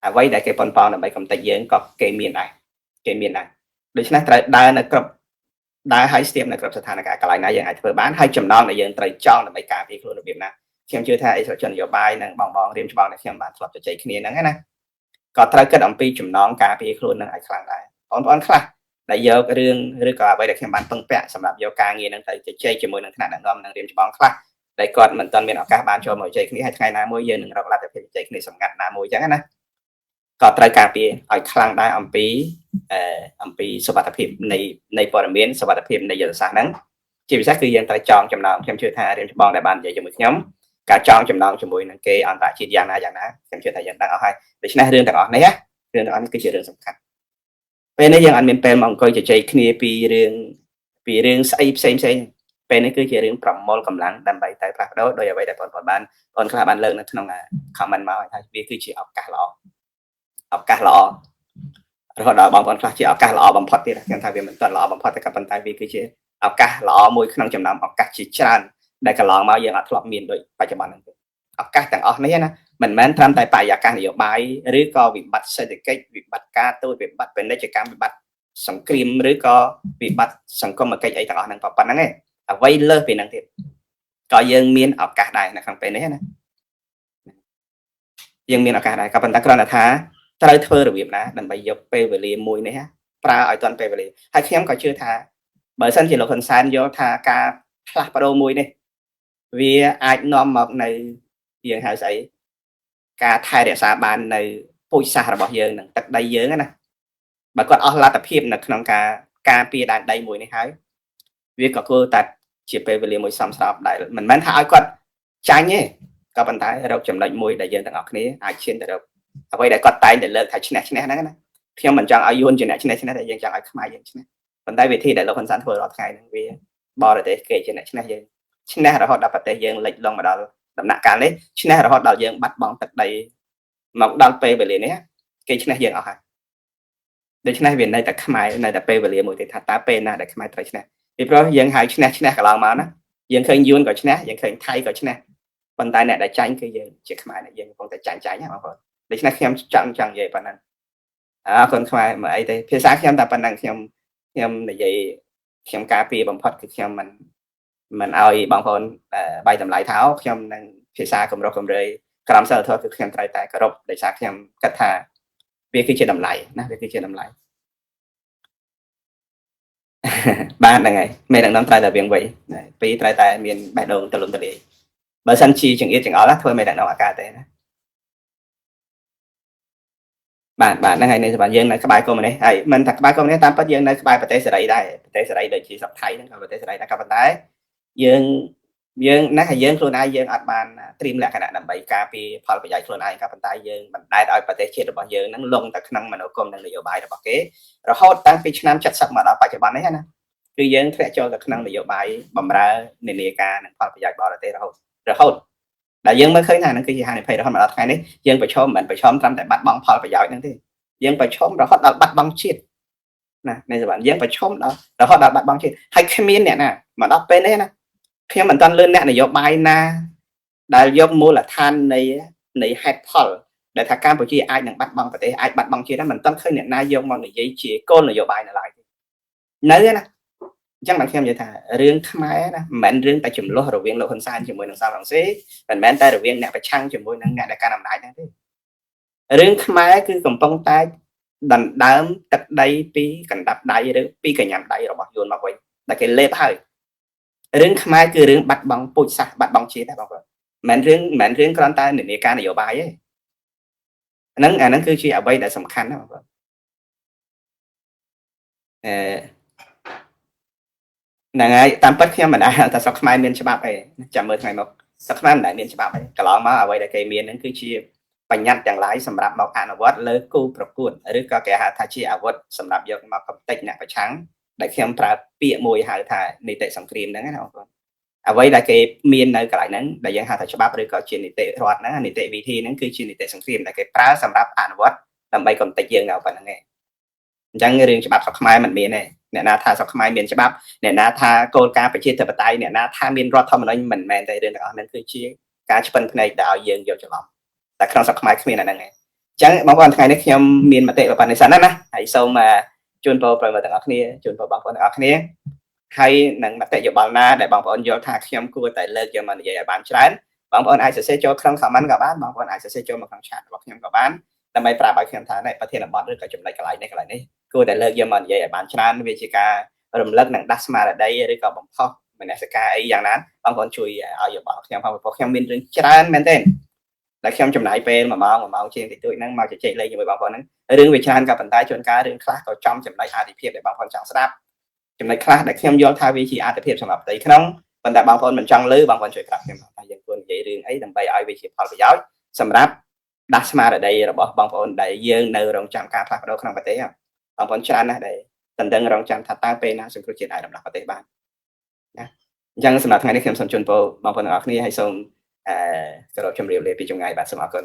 អ្វីដែលគេប៉ុនប៉ងដើម្បីកំទេចយើងក៏គេមានដែរដូច្នេះត្រូវដើរនៅគ្រប់ដើរឲ្យស្ទាបនៅគ្រប់ស្ថានភាពកន្លែងណាយើងអាចធ្វើបានហើយចំណងដែលយើងត្រូវចងដើម្បីការពារខ្លួនរបៀបណាខ្ញុំជឿថាអិសរាជនយោបាយនិងបងរៀមច្បងដែលខ្ញុំបានធ្លាប់ជជែកគ្នាហ្នឹងណាក៏ត្រូវគិតអំពីចំណងការពារខ្លួននឹងឲ្យខ្លាំងដែរបងប្អូនខ្លះដែលយករឿងឬក៏អ្វីដែលខ្ញុំបានពឹងពាក់សម្រាប់យកការងារនឹងទៅជជែកជាមួយនឹងថ្នាក់ដឹកនាំនិងរៀមច្បងខ្លះដែលគាត់មិនទាន់មានឱកាសបានចូលមកជជែកគ្នាហើយថ្ងៃណាមួយយើងនឹងរកលទ្ធភាពជជែកគ្នាសម្ងាត់ណាមួយអញ្ចឹងណាក៏ត្រូវការពារឲ្យខ្លាំងដែរអំពីសុវត្ថិភាពនៃព័ត៌មានសុវត្ថិភាពនៃយុទ្ធសាស្ត្រហ្នឹងជាពិសេសគឺយើងត្រូវចងចំណងខ្ញុំជឿថារៀមច្បងដែលបាននិយាយជាមួយខ្ញុំការចងចំណងជាមួយនឹងគេអន្តរជាតិយ៉ាងណាខ្ញុំជឿថាយើងដឹងអស់ហើយដូច្នេះរឿងទាំងអស់នេះគឺជារឿងសំខាន់ពេលនេះយើងអត់មានពេលមកអង្គុយជជែកគ្នាពីរឿងស្អីផ្សេងពេលនេះគឺជារឿងប្រមូលកម្លាំងដើម្បីទៅផ្លាស់ប្ដូរដោយអ្វីដែលបងខ្លះបានលើកនៅក្នុង comment មកថាវាគឺជាឱកាសល្អរហូតដល់បងប្អូនខ្លះជាឱកាសល្អបំផុតទៀតខ្ញុំថាវាមិនទាន់ល្អបំផុតតែក៏ប៉ុន្តែវាគឺជាឱកាសល្អមួយក្នុងចំណោមឱកាសជាច្រើនដែលកន្លងមកយើងអត់ធ្លាប់មានដូចបច្ចុប្បន្នហ្នឹងទេឱកាសទាំងអស់នេះណាមិនមែនត្រឹមតែបរិយាកាសនយោបាយឬក៏វិបត្តិសេដ្ឋកិច្ចវិបត្តិការទូតវិបត្តិពាណិជ្ជកម្មវិបត្តិសង្គ្រាមឬក៏វិបត្តិសង្គមគិច្ចអីទាំងអស់ហ្នឹងប៉ុណ្ណឹងឯងអ្វីលើសពីហ្នឹងទៀតក៏យើងមានឱកាសដែរនៅក្នុងពេលនេះណាយើងមានឱកាសដែរក៏ប៉ុន្តែគ្រាន់តែថាត្រូវធ្វើរបៀបណាដើម្បីយកពេលវេលាមួយនេះប្រើឲ្យទាន់ពេលវេលាហើយខ្ញុំក៏ជឿថាបើសិនជាលោកហ៊ុនសែនយកថាការផ្លាស់ប្ដូរមួយនេះវាអាចនាំមកនៅយើងហៅស្អីការថែរក្សាបាននៅពូជសាសន៍របស់យើងនឹងទឹកដីយើងណាបើគាត់អស់លទ្ធភាពនៅក្នុងការពារដែនដីមួយនេះហើយវាក៏គួរតែជាពេលវេលាមួយសមស្របដែរមិនមែនថាឲ្យគាត់ចាញ់ទេក៏ប៉ុន្តែរកចំណុចមួយដែលយើងទាំងអស់គ្នាអាចឈានទៅរកអ្វីដែលគាត់តែងតែលើកថាឈ្នះហ្នឹងណាខ្ញុំមិនចង់ឲ្យយួនជាអ្នកឈ្នះតែយើងចង់ឲ្យខ្មែរយើងឈ្នះប៉ុន្តែវិធីដែលលោកហ៊ុនសែនធ្វើរាល់ថ្ងៃហ្នឹងវាបរទេសគេជាអ្នកឈ្នះយើងឈ្នះរហូតដល់ប្រទេសយើងលិចលង់មកដល់ដំណាក់កាលនេះឈ្នះរហូតដល់យើងបាត់បង់ទឹកដីមកដល់ពេលវេលានេះគេឈ្នះយើងអស់ហើយ ដូច្នេះវានៅតែខ្មែរនៅតែពេលវេលាមួយទៀតថាតើពេលណាដែលខ្មែរត្រូវឈ្នះពីព្រោះយើងហៅឈ្នះកន្លងមកណាយើងឃើញយួនក៏ឈ្នះយើងឃើញថៃក៏ឈ្នះប៉ុន្តែអ្នកដែលចាញ់គឺយើងជាខ្មែរអ្នកយើងកំពុងតែចាញ់ណាបងប្អូនដូច្នេះខ្ញុំចង់និយាយប៉ុណ្ណឹងអរគុណខ្មែរមកអីទេភាសាខ្ញុំតែប៉ុណ្ណឹងខ្ញុំនិយាយខ្ញុំការពារបំផុតគឺខ្ញុំមិនឲ្យបងប្អូនបាយតម្លៃថាខ្ញុំនឹងភាសាកម្រិតកម្រៃក្រមសីលធម៌គឺខ្ញុំត្រូវតែគោរពដោយសារខ្ញុំគិតថាវាគឺជាតម្លៃណាវាគឺជាតម្លៃបានហ្នឹងហើយមេដឹកនាំត្រូវតែវាងវៃពីរត្រូវតែមានបេះដូងទលំទលាយបើសិនជាចង្អៀតចង្អល់ធ្វើមេដឹកនាំអាការទេណាបាទហ្នឹងហើយនៅសម្រាប់យើងនៅក្បែរកុំនេះហើយមិនថាក្បែរកុំនេះតាមពិតយើងនៅក្បែរប្រទេសសេរីដែរប្រទេសសេរីដូចជាស្រុកថៃហ្នឹងក៏ប្រទេសសេរីដែរក៏ប៉ុន្តែយើងណាស់យើងខ្លួនឯងយើងអត់បានត្រៀមលក្ខណៈដើម្បីការពារផលប្រយោជន៍ខ្លួនឯងក៏ប៉ុន្តែយើងមិនដែលឲ្យប្រទេសជាតិរបស់យើងហ្នឹងលងទៅក្នុងមនោគមនិងនយោបាយរបស់គេរហូតតាំងពីឆ្នាំ70មកដល់បច្ចុប្បន្ននេះណាគឺយើងធ្លាក់ចូលទៅក្នុងនយោបាយបំរើនានាការនិងផលប្រយោជន៍បរទេសរហូតដែលយើងមើលឃើញថាហ្នឹងគឺជាហានិភ័យរហូតមកដល់ថ្ងៃនេះយើងប្រឈមមិនប្រឈមត្រឹមតែបាត់បង់ផលប្រយោជន៍ហ្នឹងទេយើងប្រឈមរហូតដល់បាត់បង់ជាតិណានៃសម្រាប់យើងប្រឈមដល់រហូតដល់បាត់បង់ជាតិហើយគ្មានអ្នកណាមកដល់ពេលនេះណាខ្ញុំមិនទាន់លឿនអ្នកនយោបាយណាដែលយកមូលដ្ឋាននៃហេតុផលដែលថាកម្ពុជាអាចនឹងបាត់បង់ប្រទេសអាចបាត់បង់ជាតិមិនទាន់ឃើញអ្នកណាយកមកនិយាយជាគោលនយោបាយនៅឡើយនៅណាអញ្ចឹងខ្ញុំនិយាយថារឿងខ្មែរណាមិនមែនរឿងតែចំនួនរវាងលោកហ៊ុនសែនជាមួយនឹងសំរងស៊ីមិនមែនតែរវាងអ្នកប្រឆាំងជាមួយនឹងអ្នកដែលកាន់អំណាចហ្នឹងទេរឿងខ្មែរគឺកំពុងតែដណ្ដើមទឹកដីពីកណ្ដាប់ដៃឬពីកញ្ញាំដៃរបស់យួនមកវិញដែលគេលេបហើយរឿងខ្មែរគឺរឿងបាត់បង់ពូជសាសន៍បាត់បង់ជាតិដែរបងប្អូនមិនមែនរឿងគ្រាន់តែនិយាយការនយោបាយទេអាហ្នឹងគឺជាអ្វីដែលសំខាន់ណាបងប្អូនហ្នឹងហើយតាមពិតខ្ញុំមិនដែរតែស្រុកខ្មែរមានច្បាប់អីចាំមើលថ្ងៃមកស្រុកខ្មែរមិនដែលមានច្បាប់អីកន្លងមកអ្វីដែលគេមានហ្នឹងគឺជាបញ្ញត្តិទាំងឡាយសម្រាប់មកអនុវត្តលើគូប្រកួតឬក៏គេហៅថាជាអាវុធសម្រាប់យកមកកំទេចអ្នកប្រឆាំងដែលខ្ញុំប្រើពាក្យមួយហៅថានីតិសង្គ្រាមហ្នឹងណាបងប្អូនអ្វីដែលគេមាននៅកន្លែងហ្នឹងដែលយើងហៅថាច្បាប់ឬក៏ជានីតិរដ្ឋហ្នឹងនីតិវិធីហ្នឹងគឺជានីតិសង្គ្រាមដែលគេប្រើសម្រាប់អនុវត្តដើម្បីកំទេចយើងនៅប៉ុណ្្នឹងឯងអញ្ចឹងរឿងច្បាប់ស្រុកខ្មែរមិនមានទេអ្នកណាថាស្រុកខ្មែរមានច្បាប់អ្នកណាថាគោលការណ៍ប្រជាធិបតេយ្យអ្នកណាថាមានរដ្ឋធម្មនុញ្ញមិនមែនតែរឿងទាំងអស់ហ្នឹងគឺជាការឆ្ពិនភ្នែកដែលឲ្យយើងយកច្រឡំតែក្នុងស្រុកខ្មែរគ្មានអាហ្នឹងទេអញ្ចឹងបងប្អូនថ្ងៃនេះខ្ញុំមានមតិប៉ុណ្ណេះសិនណាហើយសូមជូនពរប្រិយមិត្តទាំងអស់គ្នាជូនពរបងប្អូនទាំងអស់គ្នាហើយនឹងមតិយោបល់ណាដែលបងប្អូនយល់ថាខ្ញុំគួរតែលើកយកមកនិយាយឲ្យបានច្រើនបងប្អូនអាចសរសេរចូលក្នុង comment ក៏បានបងប្អូនអាចសរសេរចូលមកក្នុង chat របស់ខ្ញុំក៏បានដើម្បីប្រាប់ឲ្យខ្ញុំថាប្រធានបទឬក៏ចំណុចកន្លែងនេះគួរតែលើកយកមកនិយាយឲ្យបានច្រើនវាជាការរំលឹកនិងដាស់ស្មារតីឬក៏បំផុសមនសិការអីយ៉ាងណាបងប្អូនជួយឲ្យយោបល់ខ្ញុំផងព្រោះខ្ញុំមានរឿងច្រើនមែនទេដែលខ្ញុំចំណាយពេល1ម៉ោងជាងតិចតួចហ្នឹងមកជជែកលេងជាមួយបងប្អូនហ្នឹងរឿងវាច្រើនក៏ប៉ុន្តែជួនកាលរឿងខ្លះក៏ចំចំណុចអត្ថិភាពដែលបងប្អូនចង់ស្ដាប់ចំណុចខ្លះដែលខ្ញុំយល់ថាវាជាអត្ថិភាពសម្រាប់ផ្ទៃក្នុងប៉ុន្តែបងប្អូនមិនចង់ឮបងប្អូនជួយប្រាប់ខ្ញុំថាយើងគួរនិយាយរឿងអីដើម្បីឲ្យវាជាផលប្រយោជន៍សម្រាប់ដាស់ស្មារតីរបស់បងប្អូនដែលយើងនៅរងចាំការផ្លាស់ប្ដូរក្នុងប្រទេសបងប្អូនច្រើនណាស់ដែលតន្ទឹងរង់ចាំថាតើពេលណាសង្គ្រោះជាតិអាចរំដោះប្រទេសបានណាអញ្ចឹងសម្រាប់ថ្ងៃនេះខ្ញុំសូមជូនពរបងប្អូនទាំងអស់គ្នាហើយសូមគោរពជម្រាបលាពីចម្ងាយបាទសូមអរគុណ